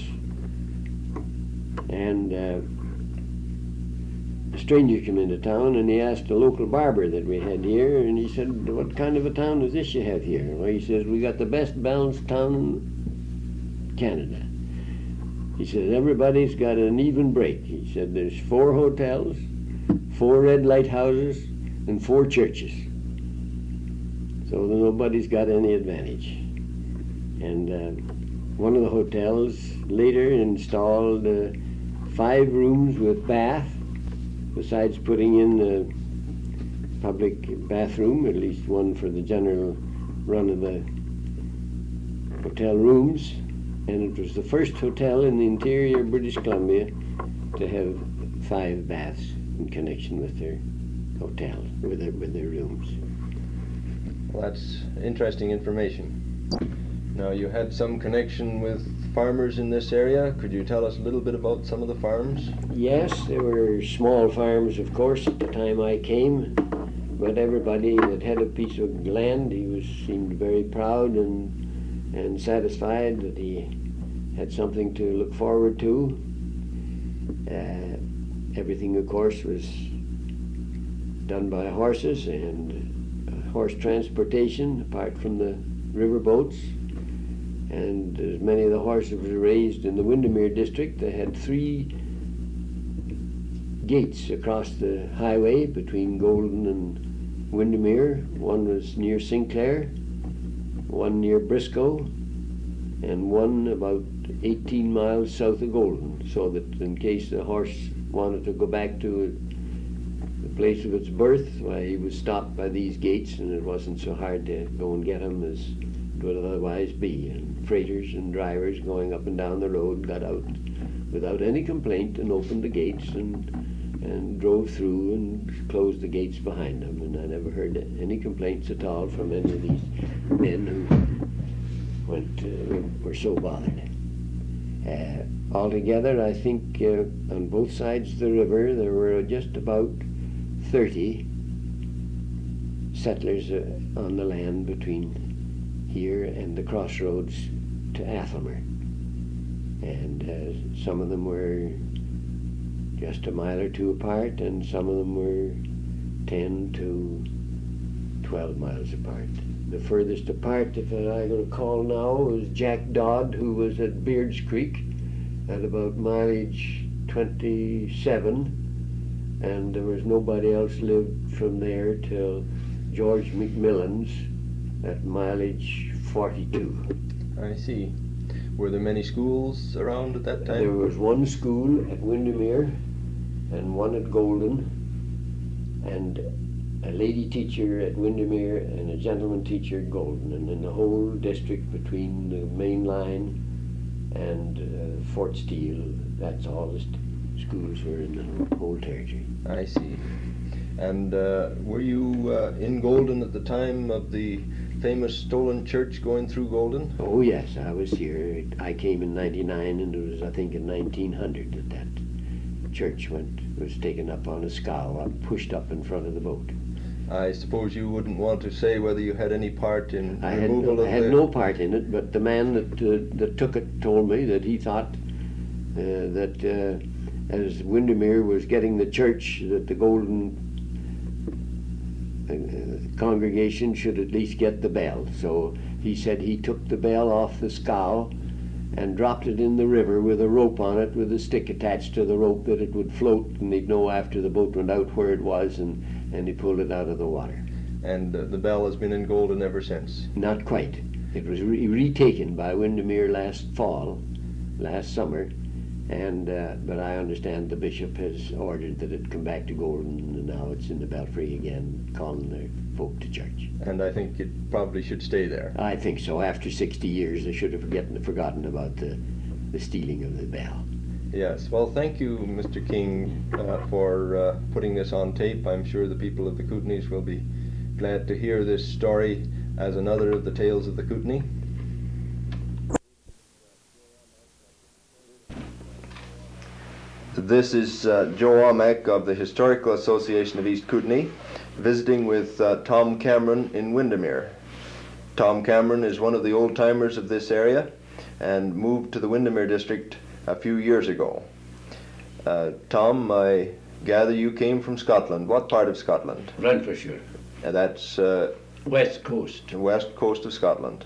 and a stranger came into town, and he asked a local barber that we had here, and he said, "What kind of a town is this you have here?" Well, he says, "We got the best balanced town in Canada." He said, "Everybody's got an even break." He said, "There's 4 hotels, 4 red light houses, and 4 churches. So nobody's got any advantage." And one of the hotels later installed 5 rooms with bath, besides putting in the public bathroom, at least one for the general run of the hotel rooms. And it was the first hotel in the interior of British Columbia to have 5 baths in connection with their hotel, with their rooms. Well, that's interesting information. Now, you had some connection with farmers in this area. Could you tell us a little bit about some of the farms? Yes, there were small farms, of course, at the time I came, but everybody that had a piece of land, seemed very proud and satisfied that he had something to look forward to. Everything, of course, was done by horses and horse transportation, apart from the river boats. And as many of the horses were raised in the Windermere district, they had 3 gates across the highway between Golden and Windermere. One was near Sinclair, one near Briscoe, and one about 18 miles south of Golden, so that in case the horse wanted to go back to the place of its birth, why, he was stopped by these gates, and it wasn't so hard to go and get him as it would otherwise be. And freighters and drivers going up and down the road got out without any complaint and opened the gates and drove through and closed the gates behind them. And I never heard any complaints at all from any of these men who were so bothered. Altogether, I think on both sides of the river there were just about 30 settlers on the land between here and the crossroads to Athelmer. And some of them were just a mile or 2 apart, and some of them were 10 to 12 miles apart. The furthest apart, if I recall now, was Jack Dodd, who was at Beards Creek at about mileage 27, and there was nobody else lived from there till George McMillan's at mileage 42. I see. Were there many schools around at that time? There was one school at Windermere and one at Golden, and a lady teacher at Windermere and a gentleman teacher at Golden, and in the whole district between the main line and Fort Steele, that's all the schools were in the whole territory. I see. And were you in Golden at the time of the famous stolen church going through Golden? Oh yes, I was here. I came in 99, and it was, I think, in 1900 that church was taken up on a scow, pushed up in front of the boat. I suppose you wouldn't want to say whether you had any part in removal of the... I had no part in it, but the man that took it told me that he thought that as Windermere was getting the church, that the Golden congregation should at least get the bell. So he said he took the bell off the scow and dropped it in the river with a rope on it, with a stick attached to the rope, that it would float, and they'd know after the boat went out where it was, and he pulled it out of the water. And the bell has been in Golden ever since? Not quite. It was retaken by Windermere last summer, and but I understand the bishop has ordered that it come back to Golden, and now it's in the belfry again, calling their folk to church. And I think it probably should stay there. I think so. After 60 years, they should have forgotten about the stealing of the bell. Yes. Well, thank you, Mr. King, for putting this on tape. I'm sure the people of the Kootenays will be glad to hear this story as another of the tales of the Kootenay. This is Joe Almack of the Historical Association of East Kootenay, visiting with Tom Cameron in Windermere. Tom Cameron is one of the old-timers of this area and moved to the Windermere district a few years ago. Tom, I gather you came from Scotland. What part of Scotland? Renfrewshire. That's West Coast. the west coast of Scotland.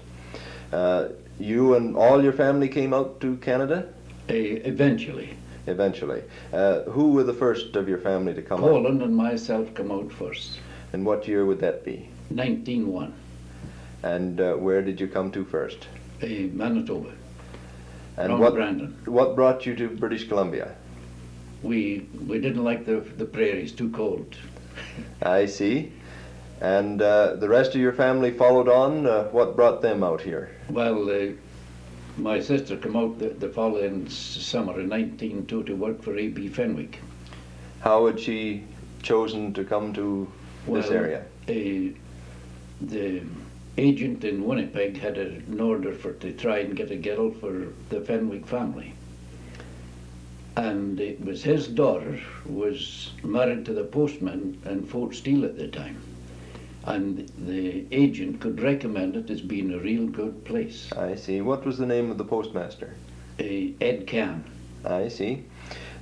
You and all your family came out to Canada? Eventually. Eventually. Who were the first of your family to come out? Colin and myself come out first. And what year would that be? 1901. And where did you come to first? Manitoba. And From what Brandon. what brought you to British Columbia? We didn't like the prairies, too cold. I see. And the rest of your family followed on. What brought them out here? Well, my sister come out the following summer in 1902 to work for A.B. Fenwick. How had she chosen to come to this area? The agent in Winnipeg had an order to try and get a girl for the Fenwick family. And it was his daughter was married to the postman in Fort Steele at the time. And the agent could recommend it as being a real good place. I see. What was the name of the postmaster? Ed Can. I see.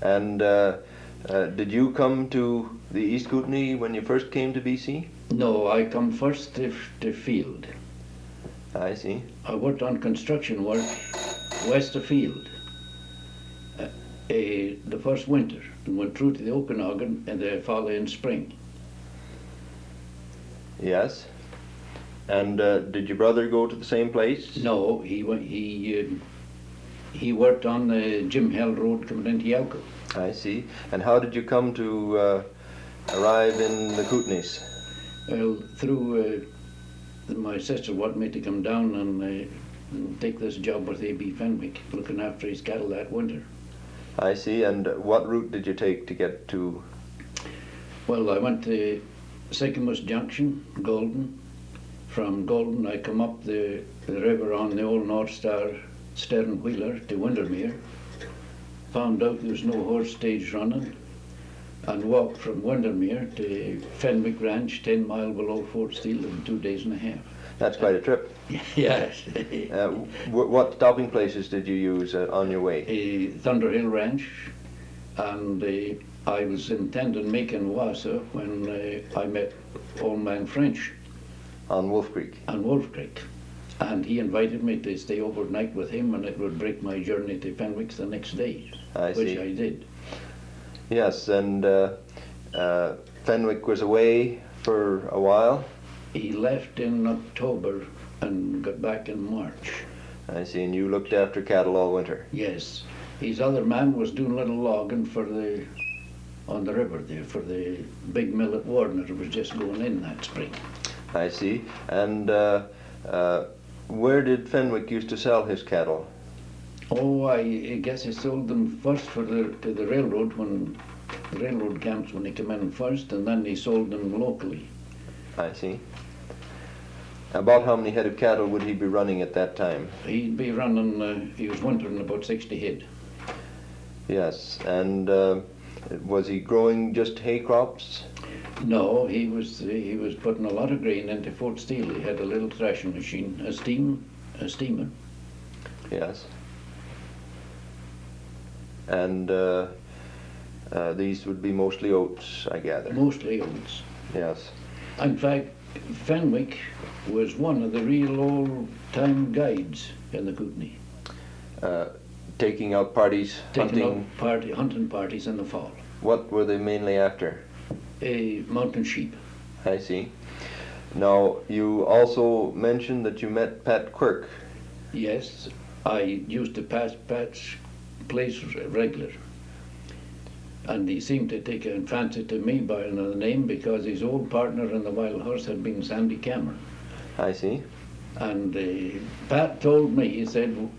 And did you come to the East Kootenay when you first came to BC? No, I come first to Field. I see. I worked on construction work west of Field the first winter and went through to the Okanagan in the following spring. Yes. And did your brother go to the same place? No, he went. He worked on the Jim Hill Road coming into Yelko. I see. And how did you come to arrive in the Kootenays? Well, through my sister wanted me to come down and take this job with A.B. Fenwick, looking after his cattle that winter. I see. And what route did you take to get to? Well, I went to Sycamus Junction, Golden. From Golden, I come up the river on the old North Star stern wheeler to Windermere. Found out there was no horse stage running, and walked from Windermere to Fenwick Ranch, 10 miles below Fort Steele, in 2 days and a half. That's quite a trip. Yes. What stopping places did you use on your way? Thunder Hill Ranch, and I was intending making Wassa when I met Old Man French On Wolf Creek. on Wolf Creek. And he invited me to stay overnight with him, and it would break my journey to Fenwick the next day, I which see. I did. Yes, and Fenwick was away for a while. He left in October and got back in March. I see, and you looked after cattle all winter. Yes. His other man was doing a little logging on the river there for the big mill at Warner. It was just going in that spring. I see. And where did Fenwick used to sell his cattle? Oh, I guess he sold them first to the railroad, when the railroad camps when they came in first, and then he sold them locally. I see. About how many head of cattle would he be running at that time? He'd be running, he was wintering about 60 head. Yes, and was he growing just hay crops? No, he was putting a lot of grain into Fort Steele. He had a little thrashing machine, a steamer. Yes. And these would be mostly oats, I gather. Mostly oats. Yes. In fact, Fenwick was one of the real old-time guides in the Kootenay. Taking out parties, hunting. Hunting parties in the fall. What were they mainly after? Mountain sheep. I see. Now, you also mentioned that you met Pat Quirk. Yes, I used to pass Pat's place regular. And he seemed to take a fancy to me by another name because his old partner in the Wild Horse had been Sandy Cameron. I see. And Pat told me, he said,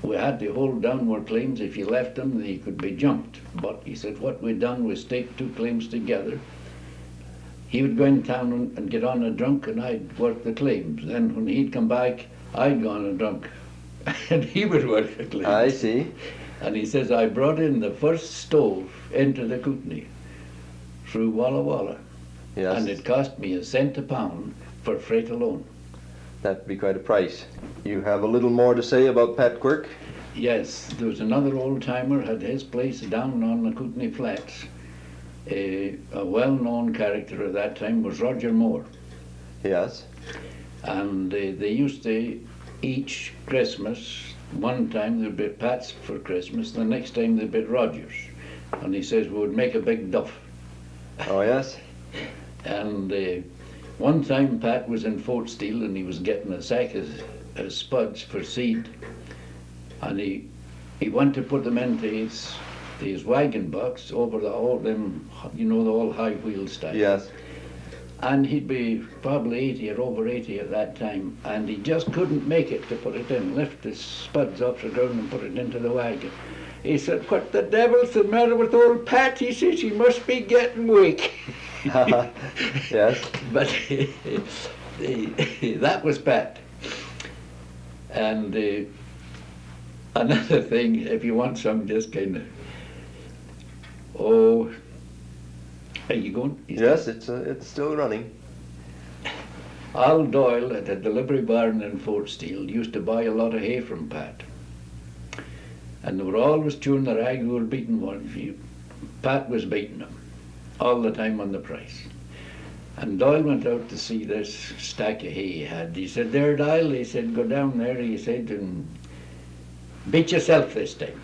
we had to hold downward claims. If you left them, they could be jumped. But he said, what we done was stake two claims together. He would go in town and get on a drunk, and I'd work the claims. Then when he'd come back, I'd go on a drunk, and he would work the claims. I see. And he says, I brought in the first stove into the Kootenay through Walla Walla. Yes. And it cost me a cent a pound for freight alone. That'd be quite a price. You have a little more to say about Pat Quirk? Yes, there was another old timer had his place down on the Kootenay Flats. A well-known character at that time was Roger Moore. Yes. And they used to each Christmas, one time there'd be Pat's for Christmas, the next time there'd be Roger's. And he says we would make a big duff. Oh, yes? And one time Pat was in Fort Steele and he was getting a sack of spuds for seed. And he went to put them into his wagon box over all them, the all high wheel style. Yes. And he'd be probably 80 or over 80 at that time, and he just couldn't make it to put it in, lift the spuds off the ground and put it into the wagon. He said, what the devil's the matter with old Pat? He says, he must be getting weak. Yes. But that was Pat. And another thing, if you want some just kind of, are you going? Yes, it's still running. Al Doyle at a delivery barn in Fort Steele used to buy a lot of hay from Pat. And they were always chewing the rag who were beating one. Pat was beating them all the time on the price. And Doyle went out to see this stack of hay he had. He said, there, Doyle, he said, go down there, he said, and beat yourself this time.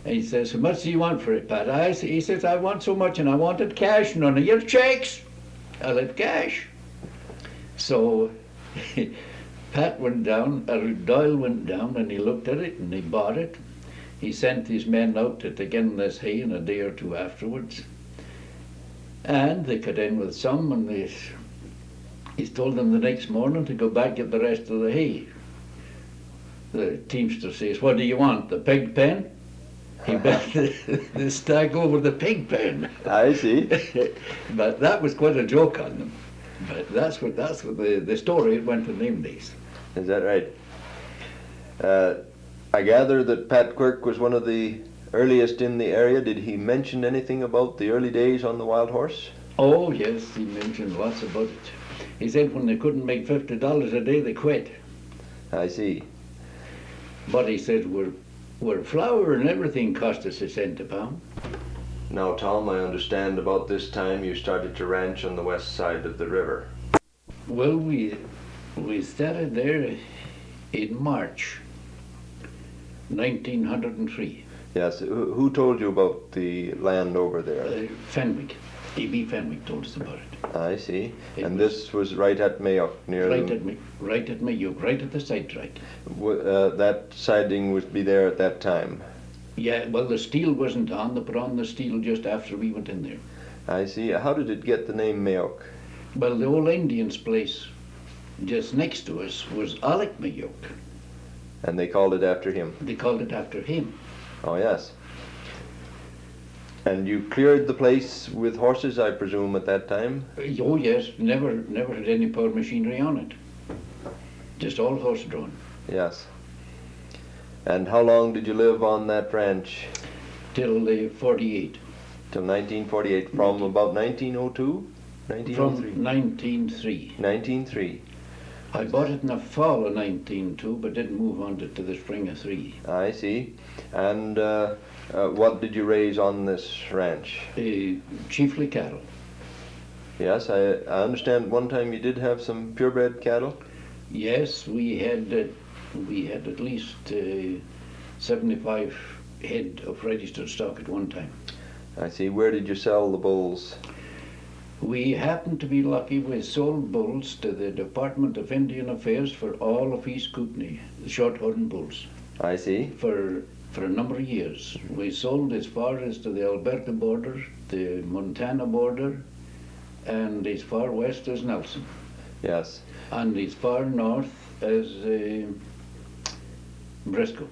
And he says, how much do you want for it, Pat? He says, I want so much, and I wanted cash, none of your checks. I'll have cash. So Pat went down, Doyle went down, and he looked at it, and he bought it. He sent his men out to take in this hay in a day or two afterwards. And they cut in with some, and he told them the next morning to go back get the rest of the hay. The teamster says, what do you want, the pig pen? He bent the stack over the pig pen. I see. But that was quite a joke on them. But that's what the story it went to name these. Is that right? I gather that Pat Quirk was one of the earliest in the area. Did he mention anything about the early days on the wild horse? Oh yes, he mentioned lots about it. He said when they couldn't make $50 a day, they quit. I see. But he said where flour and everything cost us a cent a pound. Now, Tom, I understand about this time you started to ranch on the west side of the river. Well, we started there in March 1903. Yes. Who told you about the land over there? Fenwick. E.B. Fenwick told us about it. I see. It And was this was right at Mayock, near right at Mayock, right at the sidetrack. that siding would be there at that time. Yeah, well, the steel wasn't on. They put on the steel just after we went in there. I see. How did it get the name Mayock? Well, the old Indian's place just next to us was Alec Mayock. And they called it after him. They called it after him. Oh, yes. And you cleared the place with horses, I presume, at that time? Oh yes, never had any power machinery on it. Just all horse drawn. Yes. And how long did you live on that ranch? Till 48. Till 1948, from about 1902? From 1903? 1903. 1903. I bought it in the fall of 1902, but didn't move on to the spring of 3. I see. And what did you raise on this ranch? Chiefly cattle. Yes, I understand one time you did have some purebred cattle? Yes, we had at least 75 head of registered stock at one time. I see. Where did you sell the bulls? We happened to be lucky. We sold bulls to the Department of Indian Affairs for all of East Kootenay, the short-horn bulls, I see. for a number of years. We sold as far as to the Alberta border, the Montana border, and as far west as Nelson, Yes. and as far north as Briscoe.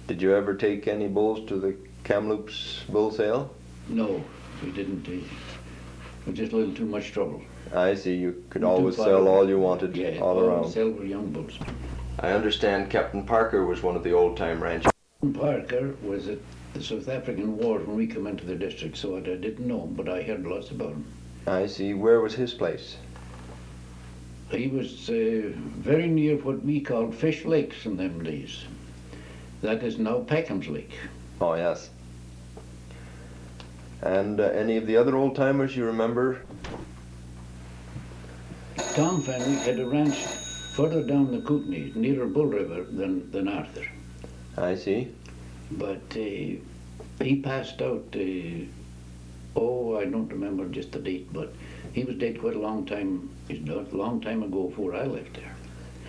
Did you ever take any bulls to the Kamloops bull sale? No, we didn't. It was just a little too much trouble. I see. You could Too always far sell away. all you wanted, Yeah, all all we around. sell were young bulls. I understand Captain Parker was one of the old-time ranchers. Parker was at the South African War when we come into the district, so I didn't know him, but I heard lots about him. I see. Where was his place? He was very near what we called Fish Lakes in them days. That is now Peckham's Lake. Oh, yes. And any of the other old timers you remember? Tom Fenwick had a ranch further down the Kootenay, nearer Bull River than Arthur. I see. But he passed out, I don't remember just the date, but he was dead quite a long time. He's died a long time ago before I left there.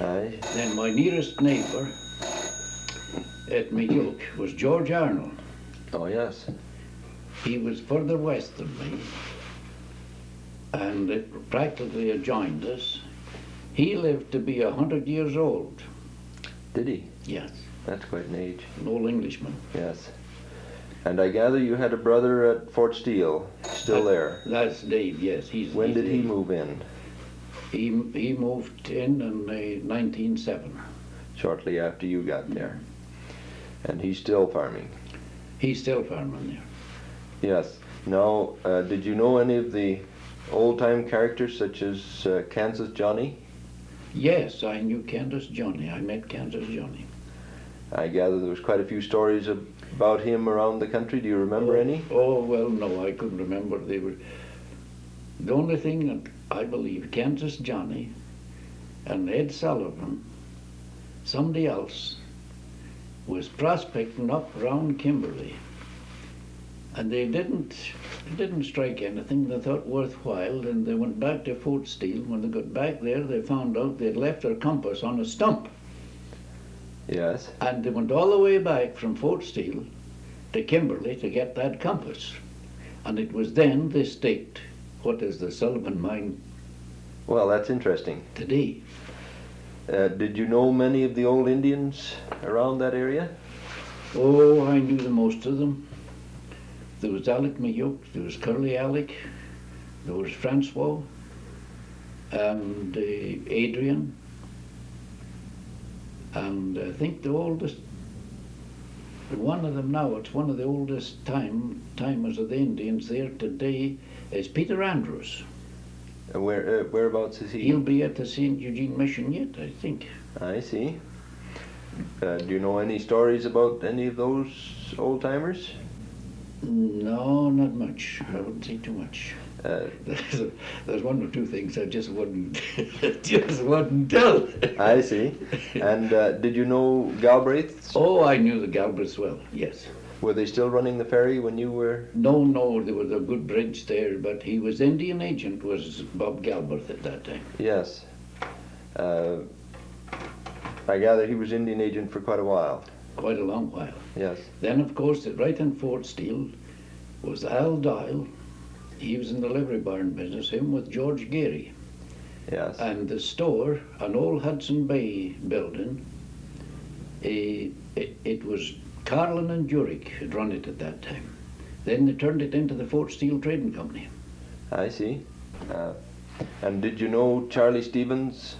Aye. Then my nearest neighbour at Mayuk was George Arnold. Oh, yes. He was further west than me, and it practically adjoined us. He lived to be 100 years old. Did he? Yes, That's quite an age. an old Englishman. Yes. And I gather you had a brother at Fort Steele, still there. That's Dave, yes. When did he move in? He moved in 1907. Shortly after you got there. And he's still farming. He's still farming there. Yes. Now, did you know any of the old-time characters such as Kansas Johnny? Yes, I knew Kansas Johnny. I met Kansas Johnny. I gather there was quite a few stories about him around the country. Do you remember any? Oh, well, no, I couldn't remember. They were the only thing that I believe Kansas Johnny and Ed Sullivan, somebody else, was prospecting up round Kimberley. And they didn't strike anything they thought worthwhile, and they went back to Fort Steele. When they got back there, they found out they'd left their compass on a stump. Yes. And they went all the way back from Fort Steele to Kimberley to get that compass. And it was then they staked what is the Sullivan Mine Well, that's interesting. today. Did you know many of the old Indians around that area? Oh, I knew the most of them. There was Alec Mayuk, there was Curly Alec, there was Francois, and Adrian, and I think the oldest, one of them now, it's one of the oldest timers of the Indians there today, is Peter Andrews. Whereabouts is he? He'll be at the St. Eugene Mission yet, I think. I see. Do you know any stories about any of those old timers? No, not much. I wouldn't say too much. There's one or two things I just wouldn't tell. I see. And did you know Galbraiths? Oh, I knew the Galbraiths well, yes. Were they still running the ferry when you were? No, there was a good bridge there, but he was Indian agent, was Bob Galbraith at that time. Yes. I gather he was Indian agent for quite a while. Quite a long while. Yes. Then, of course, right in Fort Steele was Al Doyle. He was in the livery barn business, him with George Geary. Yes. And the store, an old Hudson Bay building, it was Carlin and Jurek had run it at that time. Then they turned it into the Fort Steele Trading Company. I see. And did you know Charlie Stevens?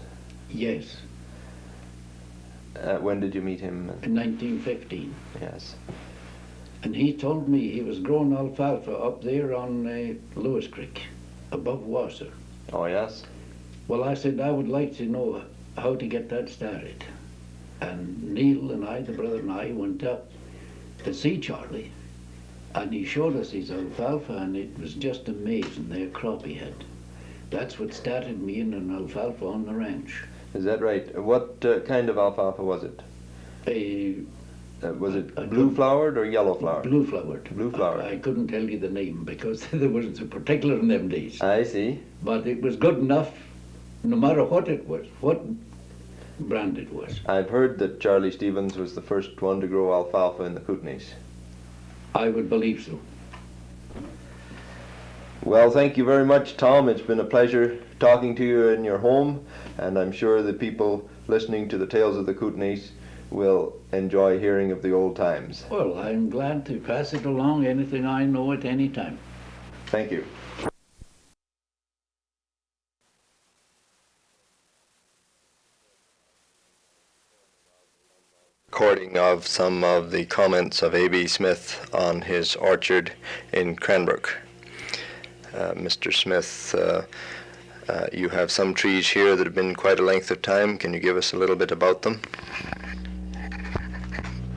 Yes, When did you meet him? in 1915. Yes. And he told me he was growing alfalfa up there on Lewis Creek, above Wasser. Oh, yes. Well, I said I would like to know how to get that started. And Neil and I, the brother and I, went up to see Charlie, and he showed us his alfalfa, and it was just amazing, the crop he had. That's what started me in an alfalfa on the ranch. Is that right? What kind of alfalfa was it? Was it blue flowered or yellow flowered? Blue flowered. Blue flowered. I couldn't tell you the name because there wasn't a particular in them days. I see. But it was good enough, no matter what it was, what brand it was. I've heard that Charlie Stevens was the first one to grow alfalfa in the Kootenays. I would believe so. Well, thank you very much, Tom. It's been a pleasure talking to you in your home, and I'm sure the people listening to the Tales of the Kootenays will enjoy hearing of the old times. Well, I'm glad to pass it along, anything I know at any time. Thank you. recording of some of the comments of A.B. Smith on his orchard in Cranbrook. Mr. Smith, you have some trees here that have been quite a length of time. Can you give us a little bit about them?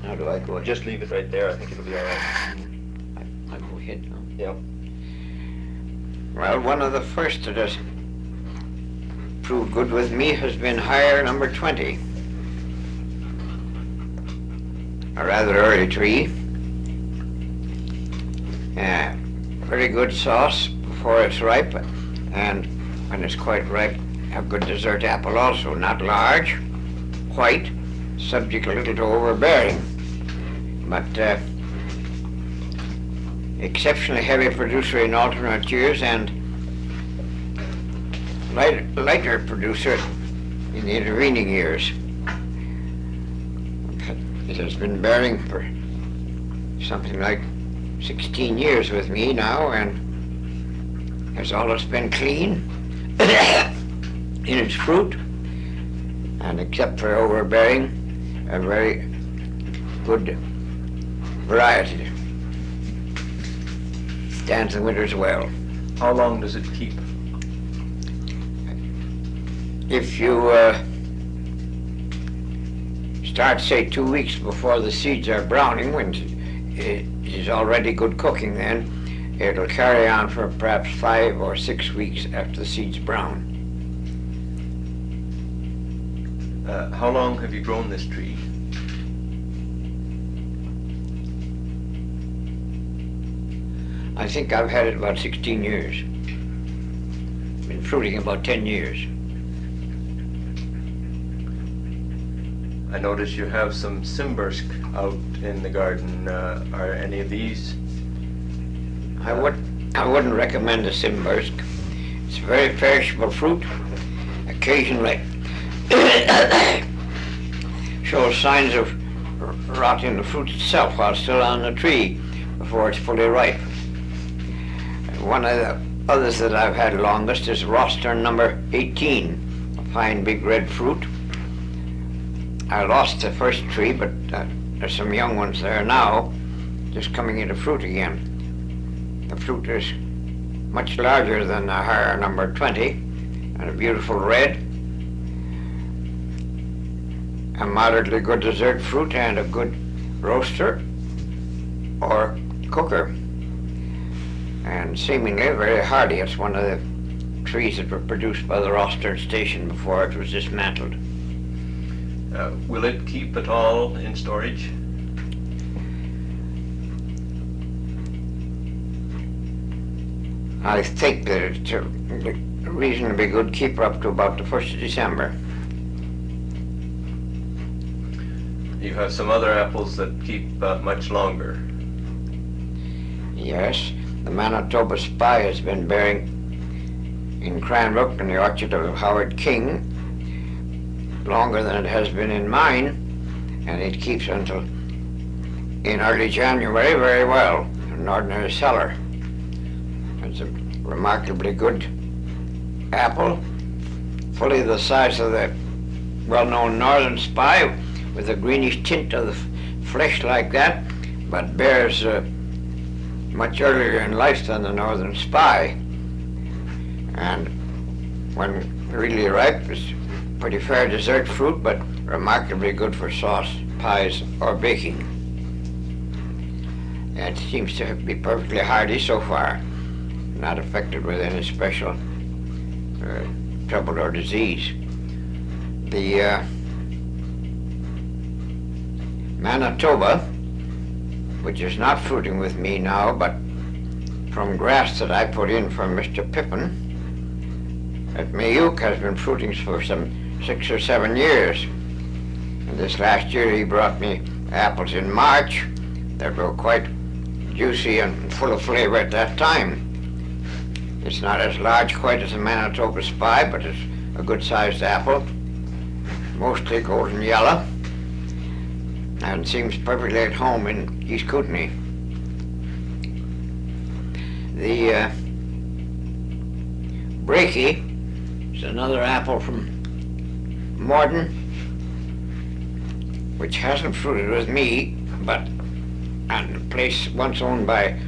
How do I go? Just leave it right there. I think it'll be all right. I go ahead now. Yeah. Well, one of the first that has proved good with me has been higher number 20. A rather early tree. Very good sauce before it's ripe, and when it's quite ripe, a good dessert apple also. Not large, white, subject a little to overbearing, but exceptionally heavy producer in alternate years and lighter producer in the intervening years. It has been bearing for something like 16 years with me now, and has always been clean in its fruit, and except for overbearing, a very good variety. Stands the winters well. How long does it keep? If you start, say, 2 weeks before the seeds are browning, when it is already good cooking, then it'll carry on for perhaps 5 or 6 weeks after the seeds brown. How long have you grown this tree? I think I've had it about 16 years. Been fruiting about 10 years. I notice you have some Simbursk out in the garden. Are any of these? I wouldn't recommend a Simbursk. It's a very perishable fruit. Occasionally shows signs of rot in the fruit itself while still on the tree before it's fully ripe. One of the others that I've had longest is Rostern number 18, a fine big red fruit. I lost the first tree, but there's some young ones there now, just coming into fruit again. The fruit is much larger than the higher number 20, and a beautiful red. A moderately good dessert fruit and a good roaster or cooker. And seemingly very hardy. It's one of the trees that were produced by the Rostern station before it was dismantled. Will it keep at all in storage? I think that it's a reasonably good keeper up to about the 1st of December. You have some other apples that keep much longer. Yes, the Manitoba Spy has been bearing in Cranbrook in the orchard of Howard King longer than it has been in mine, and it keeps until in early January very well in an ordinary cellar. It's a remarkably good apple, fully the size of the well-known Northern Spy, with a greenish tint of the flesh like that, but bears much earlier in life than the Northern Spy. And when really ripe, it's pretty fair dessert fruit, but remarkably good for sauce, pies, or baking. And it seems to be perfectly hardy so far, not affected with any special trouble or disease. The Manitoba, which is not fruiting with me now, but from grass that I put in from Mr. Pippin at Mayuk, has been fruiting for some 6 or 7 years. And this last year he brought me apples in March that were quite juicy and full of flavor at that time. It's not as large quite as a Manitoba Spy, but it's a good-sized apple, mostly golden yellow, and seems perfectly at home in East Kootenay. The Breaky is another apple from Morden. which hasn't fruited with me, but on a place once owned by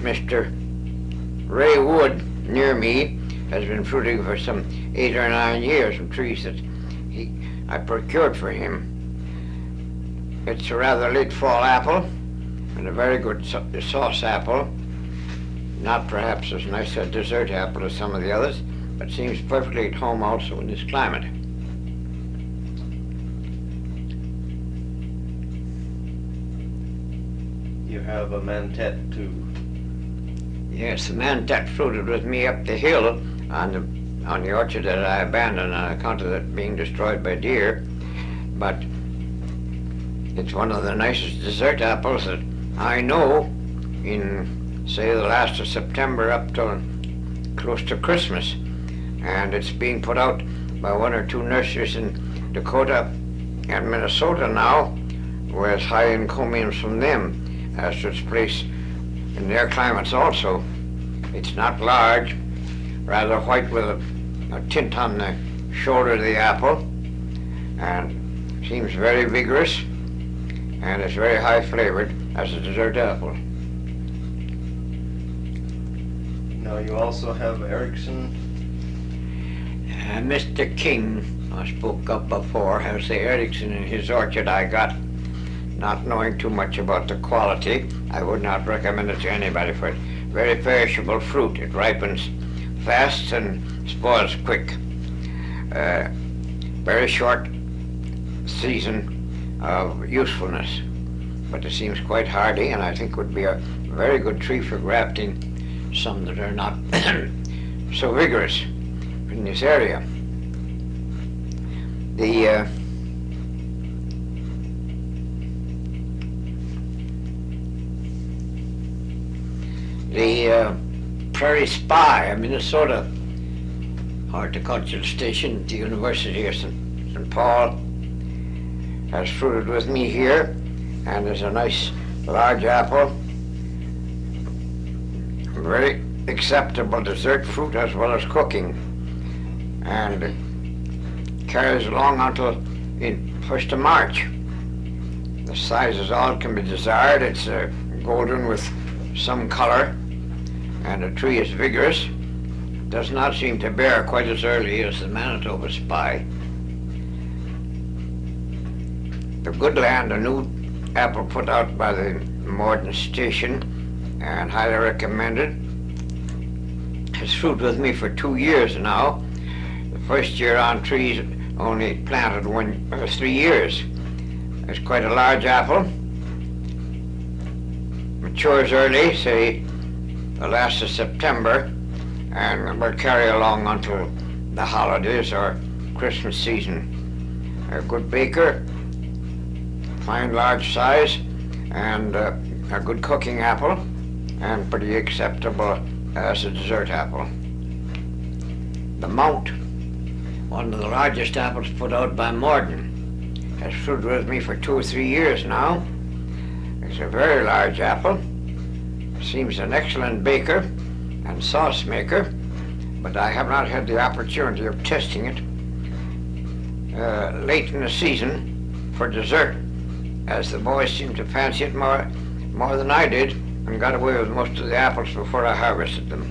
Mr. Ray Wood near me, has been fruiting for some 8 or 9 years from trees that I procured for him. It's a rather late fall apple and a very good sauce apple. Not perhaps as nice a dessert apple as some of the others, but seems perfectly at home also in this climate. You have a mantet too. Yes, the mantet fruited with me up the hill on the orchard that I abandoned on account of it being destroyed by deer. But it's one of the nicest dessert apples that I know in, say, the last of September up till close to Christmas. And it's being put out by 1 or 2 nurseries in Dakota and Minnesota now, with high encomiums from them as to its place in their climates also. It's not large, rather white with a tint on the shoulder of the apple, and seems very vigorous, and is very high flavored as a dessert apple. Now you also have Erickson. Mr. King, I spoke up before, has the Erickson in his orchard I got. Not knowing too much about the quality, I would not recommend it to anybody, for it. Very perishable fruit. It ripens fast and spoils quick. Very short season of usefulness, but it seems quite hardy, and I think would be a very good tree for grafting some that are not so vigorous in this area. The Prairie Spy, a Minnesota horticultural station at the University of St. Paul, has fruited with me here, and is a nice large apple. Very acceptable dessert fruit as well as cooking, and carries along until 1st of March. The size is all can be desired. It's golden with some color, and the tree is vigorous. Does not seem to bear quite as early as the Manitoba Spy. The Goodland, a new apple put out by the Morden Station and highly recommended, has fruit with me for 2 years now. The first year on trees only planted 3 years. It's quite a large apple. Matures early, say the last of September, and will carry along until the holidays or Christmas season. A good baker, fine large size, and a good cooking apple, and pretty acceptable as a dessert apple. The Mount, one of the largest apples put out by Morden, has fruited with me for 2 or 3 years now. It's a very large apple. Seems an excellent baker and sauce maker, but I have not had the opportunity of testing it late in the season for dessert, as the boys seem to fancy it more than I did, and got away with most of the apples before I harvested them.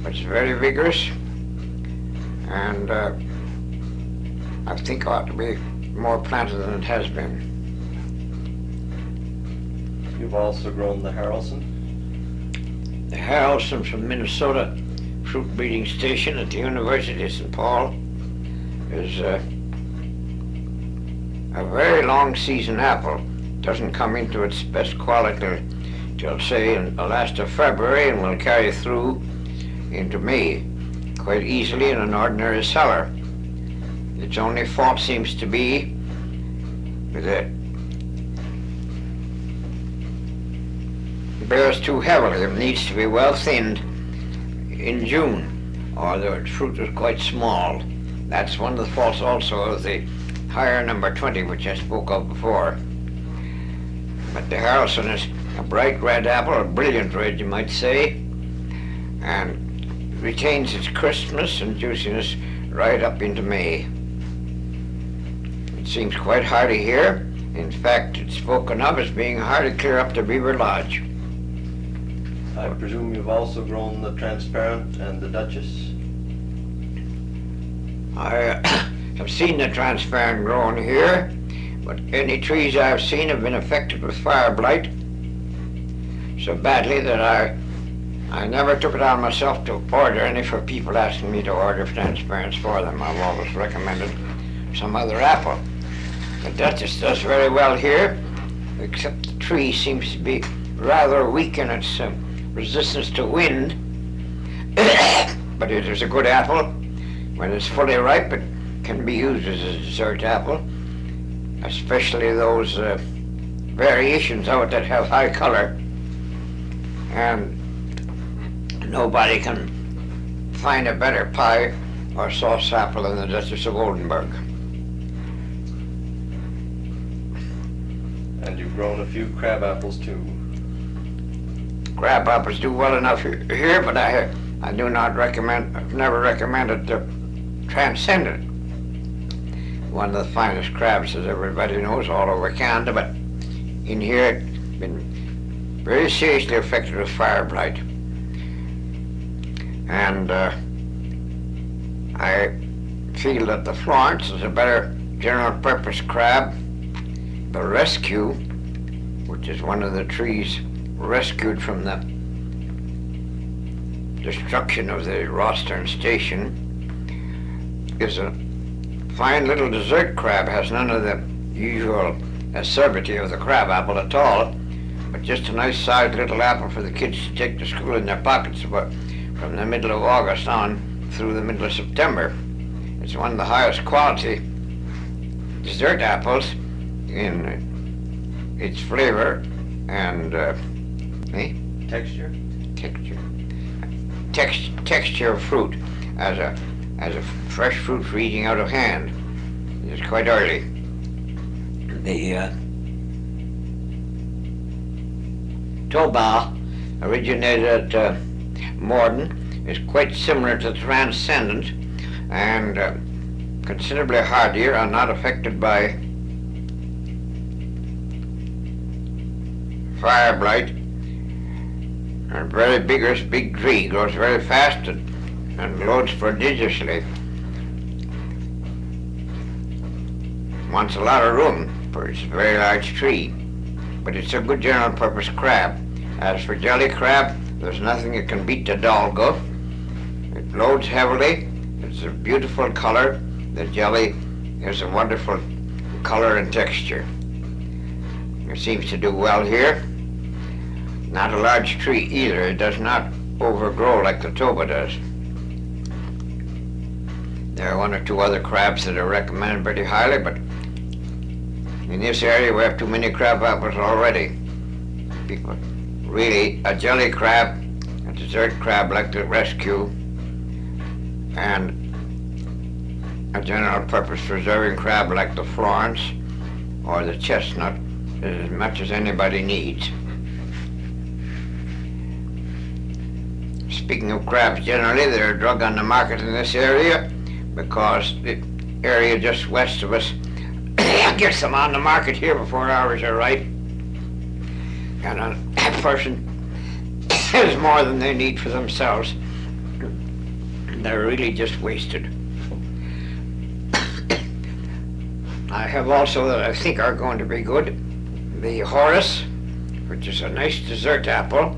But it's very vigorous, and I think ought to be more planted than it has been. You've also grown the Harrelson. The Harrelson from Minnesota fruit breeding station at the University of St. Paul is a very long season apple. Doesn't come into its best quality till say in the last of February, and will carry through into May quite easily in an ordinary cellar. Its only fault seems to be that it bears too heavily. It needs to be well thinned in June, or the fruit is quite small. That's one of the faults also of the higher number 20, which I spoke of before. But the Harrelson is a bright red apple, a brilliant red you might say, and retains its crispness and juiciness right up into May. It seems quite hardy here, In fact, it's spoken of as being hard to clear up to Beaver Lodge. I presume you've also grown the transparent and the Duchess? I have seen the transparent growing here, but any trees I've seen have been affected with fire blight so badly that I never took it on myself to order any for people asking me to order transparents for them. I've always recommended some other apple. The Duchess does very well here, except the tree seems to be rather weak in its resistance to wind. But it is a good apple. When it's fully ripe, it can be used as a dessert apple, especially those variations of it that have high color. And nobody can find a better pie or sauce apple than the Duchess of Oldenburg. And you've grown a few crab apples too. Crab apples do well enough here, but I do not recommend, I've never recommended the Transcendent. One of the finest crabs, as everybody knows, all over Canada, but in here it's been very seriously affected with fire blight. And I feel that the Florence is a better general purpose crab. The Rescue, which is one of the trees rescued from the destruction of the Rostern Station, is a fine little dessert crab, has none of the usual acerbity of the crab apple at all, but just a nice sized little apple for the kids to take to school in their pockets from the middle of August on through the middle of September. It's one of the highest quality dessert apples in its flavor and texture of fruit as a fresh fruit for eating out of hand. It's quite early. The Toba originated at Morden, is quite similar to the Transcendent and considerably hardier and not affected by fire blight, and very vigorous big tree, grows very fast and loads prodigiously. Wants a lot of room for its very large tree, but it's a good general purpose crab. As for jelly crab, there's nothing that can beat the Dalgo. It loads heavily, it's a beautiful color. The jelly is a wonderful color and texture. It seems to do well here. Not a large tree either. It does not overgrow like the Toba does. There are one or two other crabs that are recommended pretty highly, but in this area we have too many crab apples already. People, really, a jelly crab, a dessert crab like the Rescue, and a general purpose preserving crab like the Florence or the chestnut is as much as anybody needs. Speaking of crabs generally, they're a drug on the market in this area because the area just west of us gets them on the market here before ours are ripe. And a person has more than they need for themselves. They're really just wasted. I have also that I think are going to be good, the Horace, which is a nice dessert apple,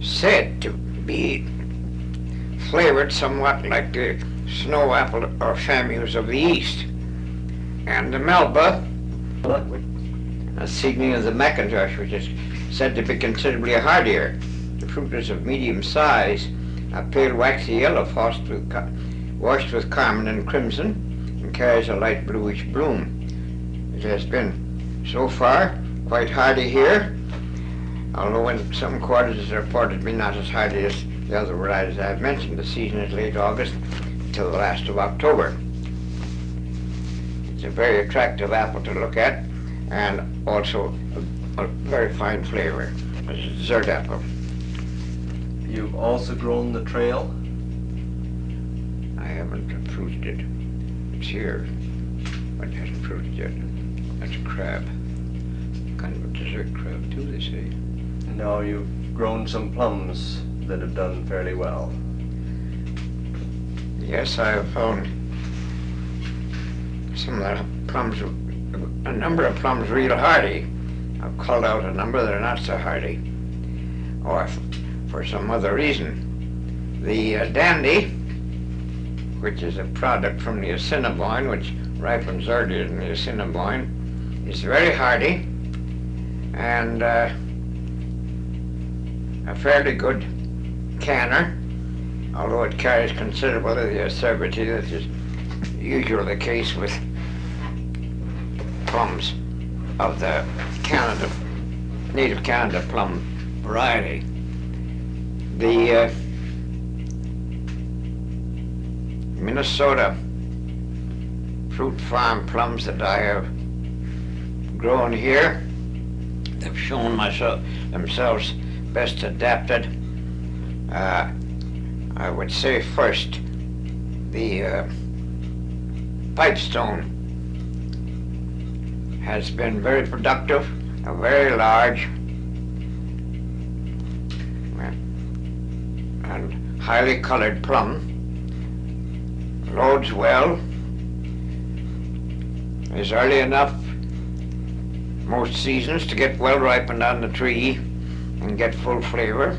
said to be flavored somewhat like the snow apple or famuse of the East. And the Melba, a seedling of the Macintosh, which is said to be considerably hardier. The fruit is of medium size, a pale waxy yellow washed with carmine and crimson, and carries a light bluish bloom. It has been, so far, quite hardy here, although in some quarters it's reported to be not as hardy as the other varieties I've mentioned. The season is late August till the last of October. It's a very attractive apple to look at, and also a very fine flavor. It's a dessert apple. You've also grown the Trail? I haven't fruited it. It's here, but it hasn't fruited yet. That's a crab. Kind of a desert crab too, they say. Now you've grown some plums that have done fairly well. Yes, I have found some of the plums, a number of plums real hardy. I've culled out a number that are not so hardy, or for some other reason. The dandy, which is a product from the Assiniboine, which ripens earlier than the Assiniboine, is very hardy and a fairly good canner, although it carries considerable of the acerbity that is usually the case with plums of the native Canada plum variety. The Minnesota fruit farm plums that I have grown here have shown themselves best adapted. I would say first the pipestone has been very productive, a very large and highly colored plum, loads well, is early enough most seasons to get well ripened on the tree and get full flavor,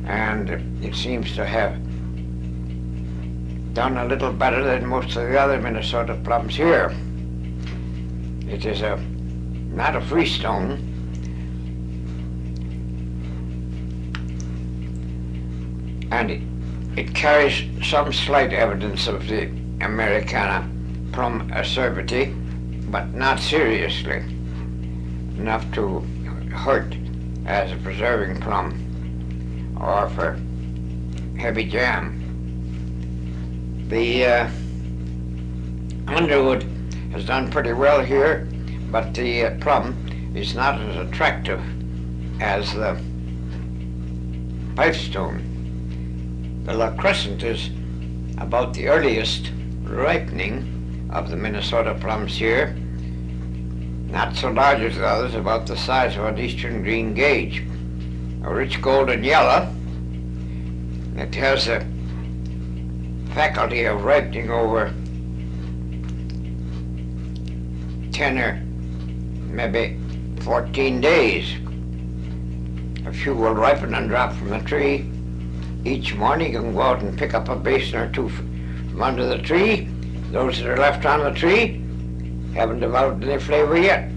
and it seems to have done a little better than most of the other Minnesota plums here. It is not a freestone, and it carries some slight evidence of the Americana plum acerbity, but not seriously enough to hurt as a preserving plum or for heavy jam. The Underwood has done pretty well here, but the plum is not as attractive as the pipestone. The La Crescent is about the earliest ripening of the Minnesota plums here. Not so large as the others, about the size of an eastern green gauge. A rich golden yellow. It has a faculty of ripening over 10 or maybe 14 days. A few will ripen and drop from the tree. Each morning you can go out and pick up a basin or two from under the tree. Those that are left on the tree haven't developed any flavor yet.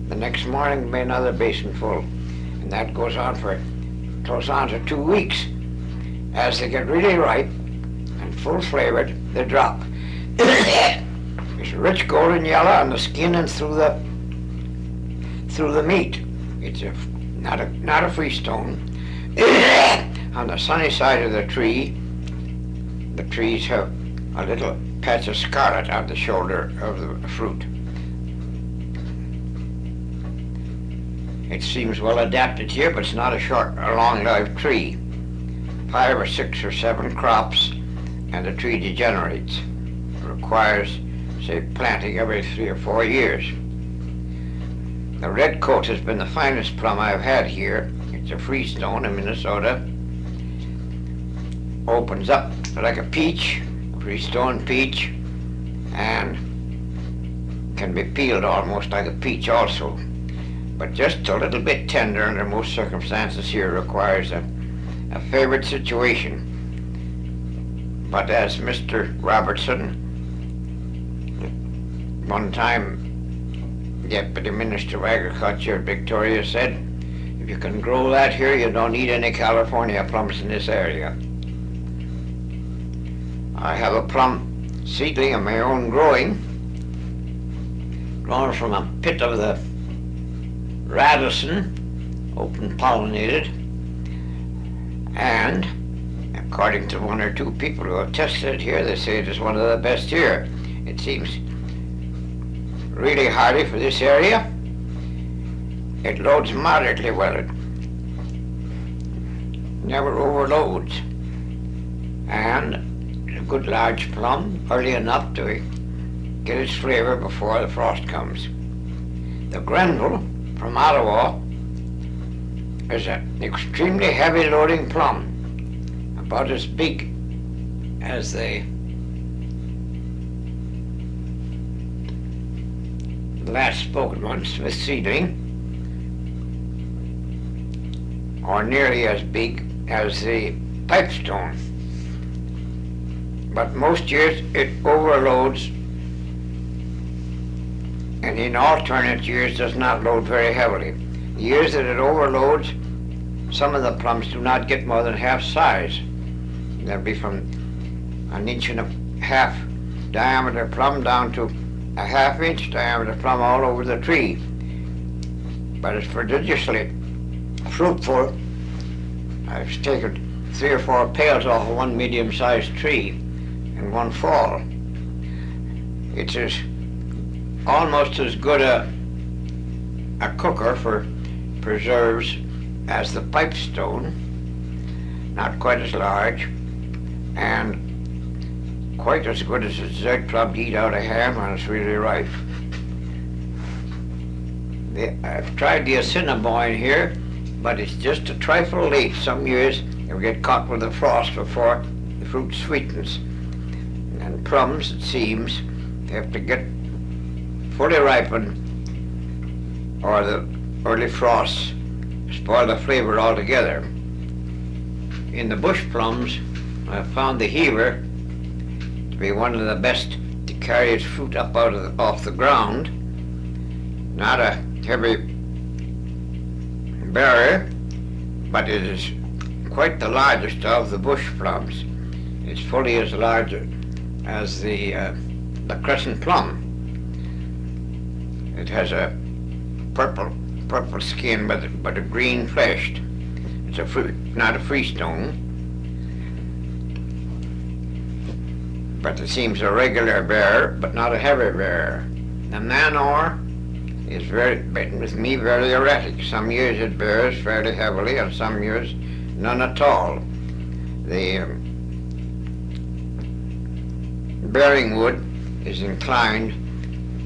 The next morning may another basin full. And that goes on for close on to 2 weeks. As they get really ripe and full flavored, they drop. It's rich golden yellow on the skin and through the meat. It's not a freestone. On the sunny side of the trees have a little patch of scarlet on the shoulder of the fruit. It seems well adapted here, but it's not a long-lived tree. 5 or 6 or 7 crops, and the tree degenerates. It requires, say, planting every 3 or 4 years. The red coat has been the finest plum I've had here. It's a freestone in Minnesota. Opens up like a peach, a freestone peach, and can be peeled almost like a peach also. But just a little bit tender under most circumstances here requires a favorite situation. But as Mr. Robertson, one time Deputy Minister of Agriculture at Victoria, said, if you can grow that here, you don't need any California plums in this area. I have a plum seedling of my own grown from a pit of the Radisson, open pollinated, and according to 1 or 2 people who have tested it here, they say it is one of the best here. It seems really hardy for this area. It loads moderately well. It never overloads. And a good large plum, early enough to get its flavor before the frost comes. The Grenville from Ottawa is an extremely heavy loading plum, about as big as the last spoken one, Smith seedling, or nearly as big as the pipestone. But most years it overloads, and in alternate years does not load very heavily. The years that it overloads, some of the plums do not get more than half size. They'll be from 1.5 inch diameter plum down to a 1/2 inch diameter plum all over the tree. But it's prodigiously fruitful. I've taken 3 or 4 pails off of one medium-sized tree in one fall. It's almost as good a cooker for preserves as the pipestone, not quite as large, and quite as good as a dessert plum to eat out of hand when it's really ripe. I've tried the Assiniboine here, but it's just a trifle late. Some years you'll get caught with the frost before the fruit sweetens. And plums, it seems, have to get fully ripened or the early frosts spoil the flavor altogether. In the bush plums, I've found the Heaver to be one of the best to carry its fruit up off the ground. Not a heavy bearer, but it is quite the largest of the bush plums. It's fully as large as the crescent plum. It has a purple skin, but a green flesh. It's a fruit, not a freestone, but it seems a regular bearer, but not a heavy bearer. The Manor is with me very erratic. Some years it bears fairly heavily, and some years none at all. The bearing wood is inclined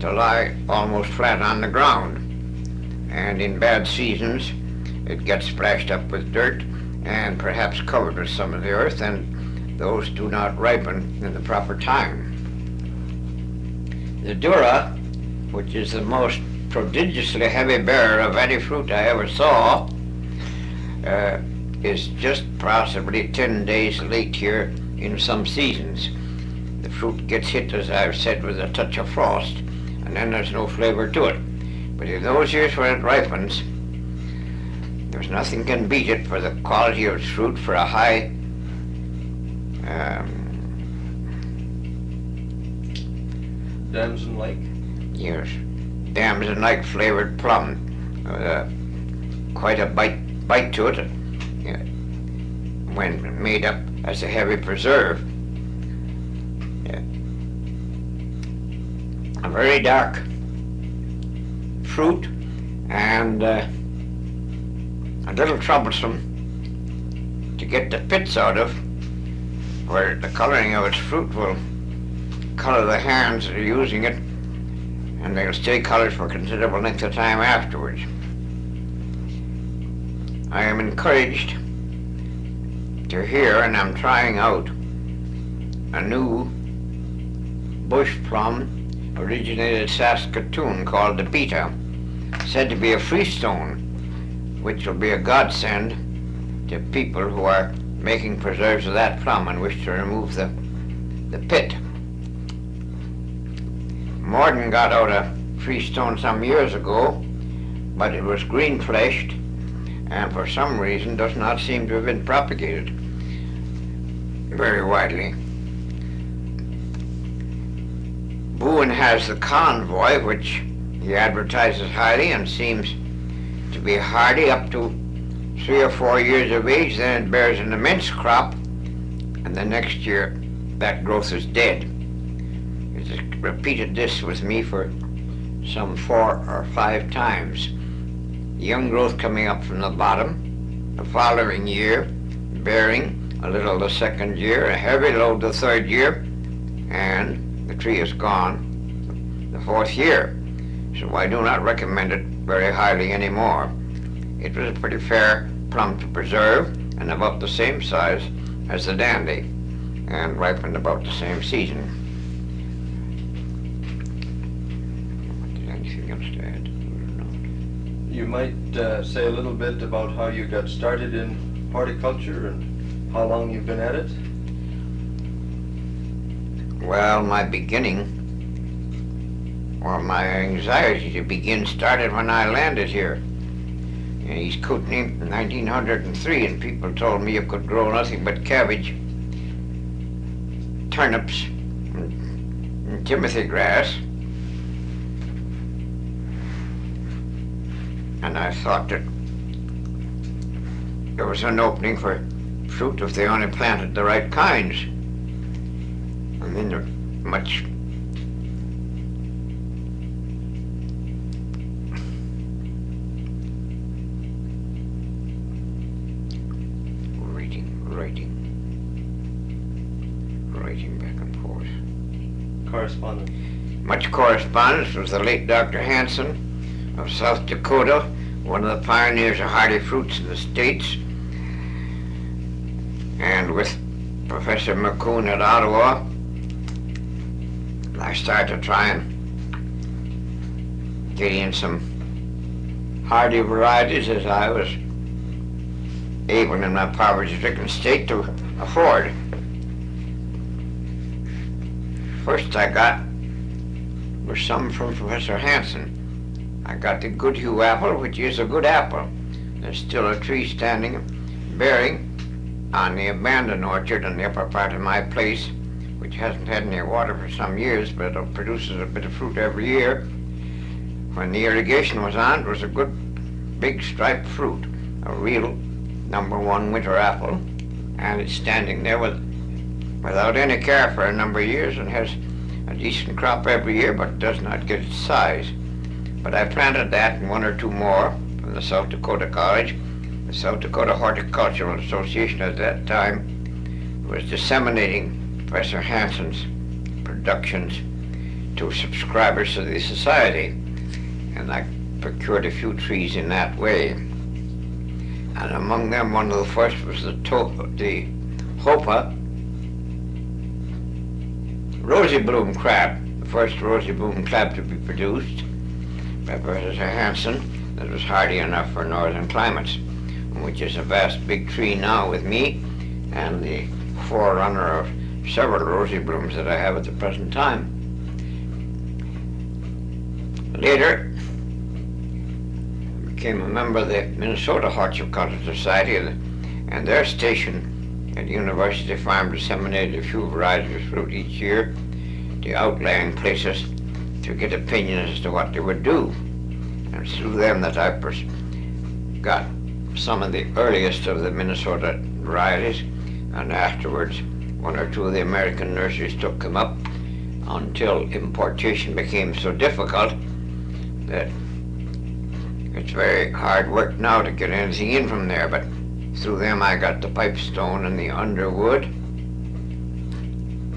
to lie almost flat on the ground, and in bad seasons it gets splashed up with dirt and perhaps covered with some of the earth, and those do not ripen in the proper time. The Dura, which is the most prodigiously heavy bearer of any fruit I ever saw, is just possibly 10 days late here in some seasons. The fruit gets hit, as I've said, with a touch of frost, and then there's no flavor to it. But in those years when it ripens, there's nothing can beat it for the quality of its fruit, for a high Damson Lake? Yes, damson-like flavored plum. Quite a bite to it when made up as a heavy preserve. A very dark fruit, and a little troublesome to get the pits out of, where the coloring of its fruit will color the hands that are using it, and they'll stay colored for a considerable length of time afterwards. I am encouraged to hear, and I'm trying out a new bush plum originated Saskatoon called the Beta, said to be a freestone, which will be a godsend to people who are making preserves of that plum and wish to remove the pit. Morden got out a freestone some years ago, but it was green fleshed and for some reason does not seem to have been propagated very widely. Boone has the Convoy, which he advertises highly and seems to be hardy up to 3 or 4 years of age. Then it bears an immense crop, and the next year that growth is dead. It has repeated this with me for some 4 or 5 times. Young growth coming up from the bottom, the following year bearing a little the second year, a heavy load the third year, and the tree is gone. The the 4th year, so I do not recommend it very highly anymore. It was a pretty fair plum to preserve and about the same size as the dandy, and ripened about the same season. Anything else to add? You might say a little bit about how you got started in horticulture and how long you've been at it? Well, my beginning, or my anxiety to begin, started when I landed here in East Kootenay in 1903, and people told me you could grow nothing but cabbage, turnips, and timothy grass. And I thought that there was an opening for fruit if they only planted the right kinds. And then there much writing back and forth. Correspondence. Much correspondence with the late Dr. Hanson of South Dakota, one of the pioneers of hardy fruits in the States, and with Professor McCoon at Ottawa. I started to try and get in some hardy varieties as I was able in my poverty-stricken state to afford. First I got was some from Professor Hanson. I got the Goodhue apple, which is a good apple. There's still a tree standing, bearing on the abandoned orchard in the upper part of my place, which hasn't had any water for some years, but it produces a bit of fruit every year. When the irrigation was on, it was a good big striped fruit, a real #1 winter apple, and it's standing there without any care for a number of years and has a decent crop every year, but does not get its size. But I planted that and 1 or 2 more from the South Dakota College. The South Dakota Horticultural Association at that time was disseminating Professor Hanson's productions to subscribers to the society, and I procured a few trees in that way. And among them, one of the first was the Hopa rosy bloom crab, the first rosy bloom crab to be produced by Professor Hanson that was hardy enough for northern climates, which is a vast big tree now with me and the forerunner of several rosy blooms that I have at the present time. Later, I became a member of the Minnesota Horticultural Society, and their station at the University Farm disseminated a few varieties of fruit each year to outlying places to get opinions as to what they would do. And it's through them that I got some of the earliest of the Minnesota varieties, and afterwards 1 or 2 of the American nurseries took them up until importation became so difficult that it's very hard work now to get anything in from there. But through them I got the pipestone and the underwood,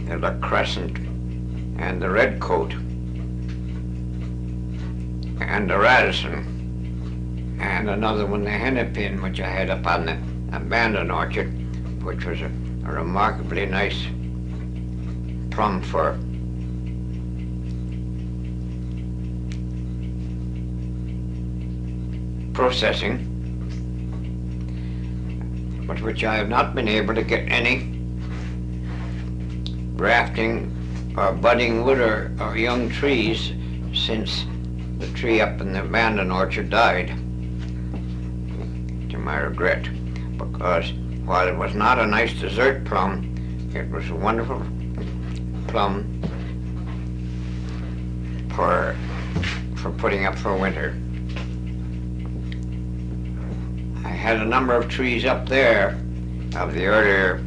the crescent and the red coat and the radisson, and another one, the hennepin, which I had up on the abandoned orchard, which was a remarkably nice plum for processing, but which I have not been able to get any grafting or budding wood or young trees since the tree up in the abandoned orchard died, to my regret, because while it was not a nice dessert plum, it was a wonderful plum for putting up for winter. I had a number of trees up there of the earlier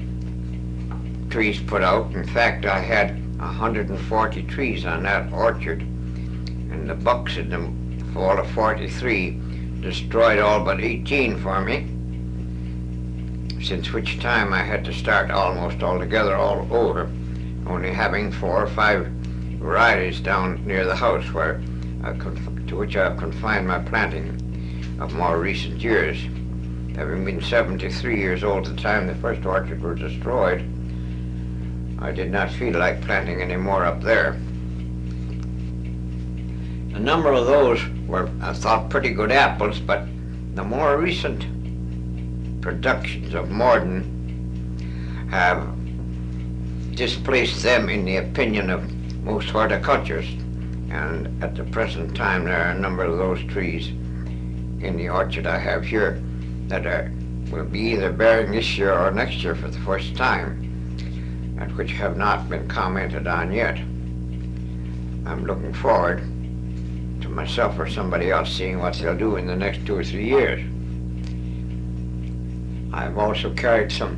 trees put out. In fact, I had 140 trees on that orchard, and the bucks in the fall of '43 destroyed all but 18 for me, since which time I had to start almost altogether all over, only having 4 or 5 varieties down near the house where to which I have confined my planting of more recent years. Having been 73 years old at the time the first orchard was destroyed, I did not feel like planting any more up there. A number of those were, I thought, pretty good apples, but the more recent productions of Morden have displaced them in the opinion of most horticulturists. And at the present time, there are a number of those trees in the orchard I have here that will be either bearing this year or next year for the first time, and which have not been commented on yet. I'm looking forward to myself or somebody else seeing what they'll do in the next 2 or 3 years. I've also carried some,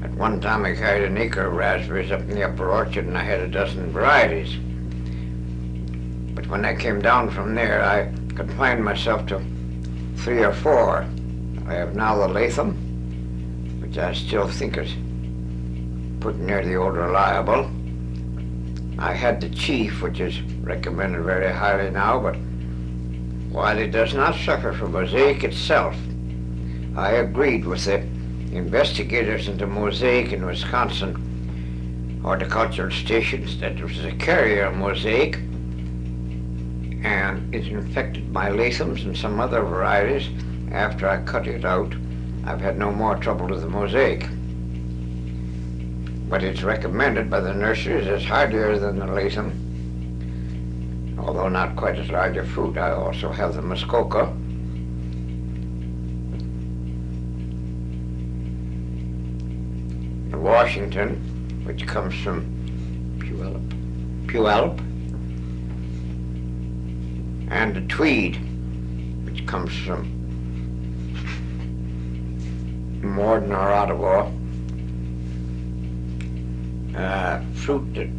at one time I carried an acre of raspberries up in the upper orchard, and I had a dozen varieties. But when I came down from there, I confined myself to 3 or 4. I have now the Latham, which I still think is put near the old Reliable. I had the Chief, which is recommended very highly now, but while it does not suffer from mosaic itself, I agreed with the investigators into mosaic in Wisconsin horticultural stations that it was a carrier of mosaic, and it infected my Lathams and some other varieties. After I cut it out, I've had no more trouble with the mosaic. But it's recommended by the nurseries as hardier than the Latham, although not quite as large a fruit. I also have the Muskoka. The Washington, which comes from Puyallup, and the Tweed, which comes from Morden or Ottawa. Fruit that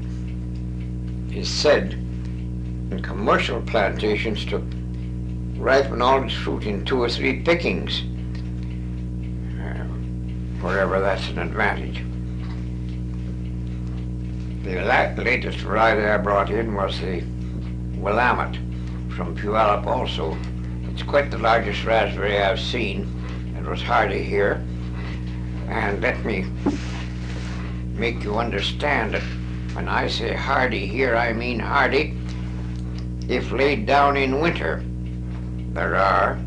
is said in commercial plantations to ripen all its fruit in 2 or 3 pickings, wherever that's an advantage. The latest variety I brought in was the Willamette from Puyallup also. It's quite the largest raspberry I've seen. It was hardy here. And let me make you understand that when I say hardy here, I mean hardy if laid down in winter. There are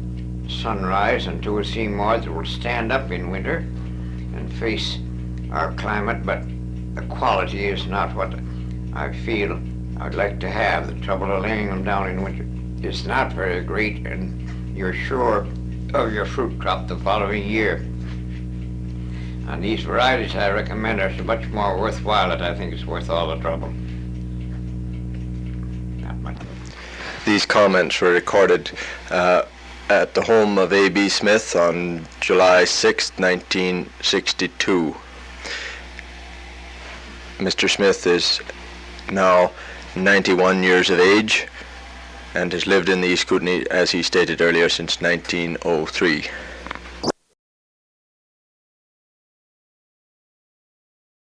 sunrise and 2 or 3 more that will stand up in winter and face our climate, but the quality is not what I feel I'd like to have. The trouble of laying them down in winter is not very great, and you're sure of your fruit crop the following year. And these varieties I recommend are so much more worthwhile that I think it's worth all the trouble. Not much. These comments were recorded at the home of A.B. Smith on July 6, 1962. Mr. Smith is now 91 years of age and has lived in the East Kootenay, as he stated earlier, since 1903.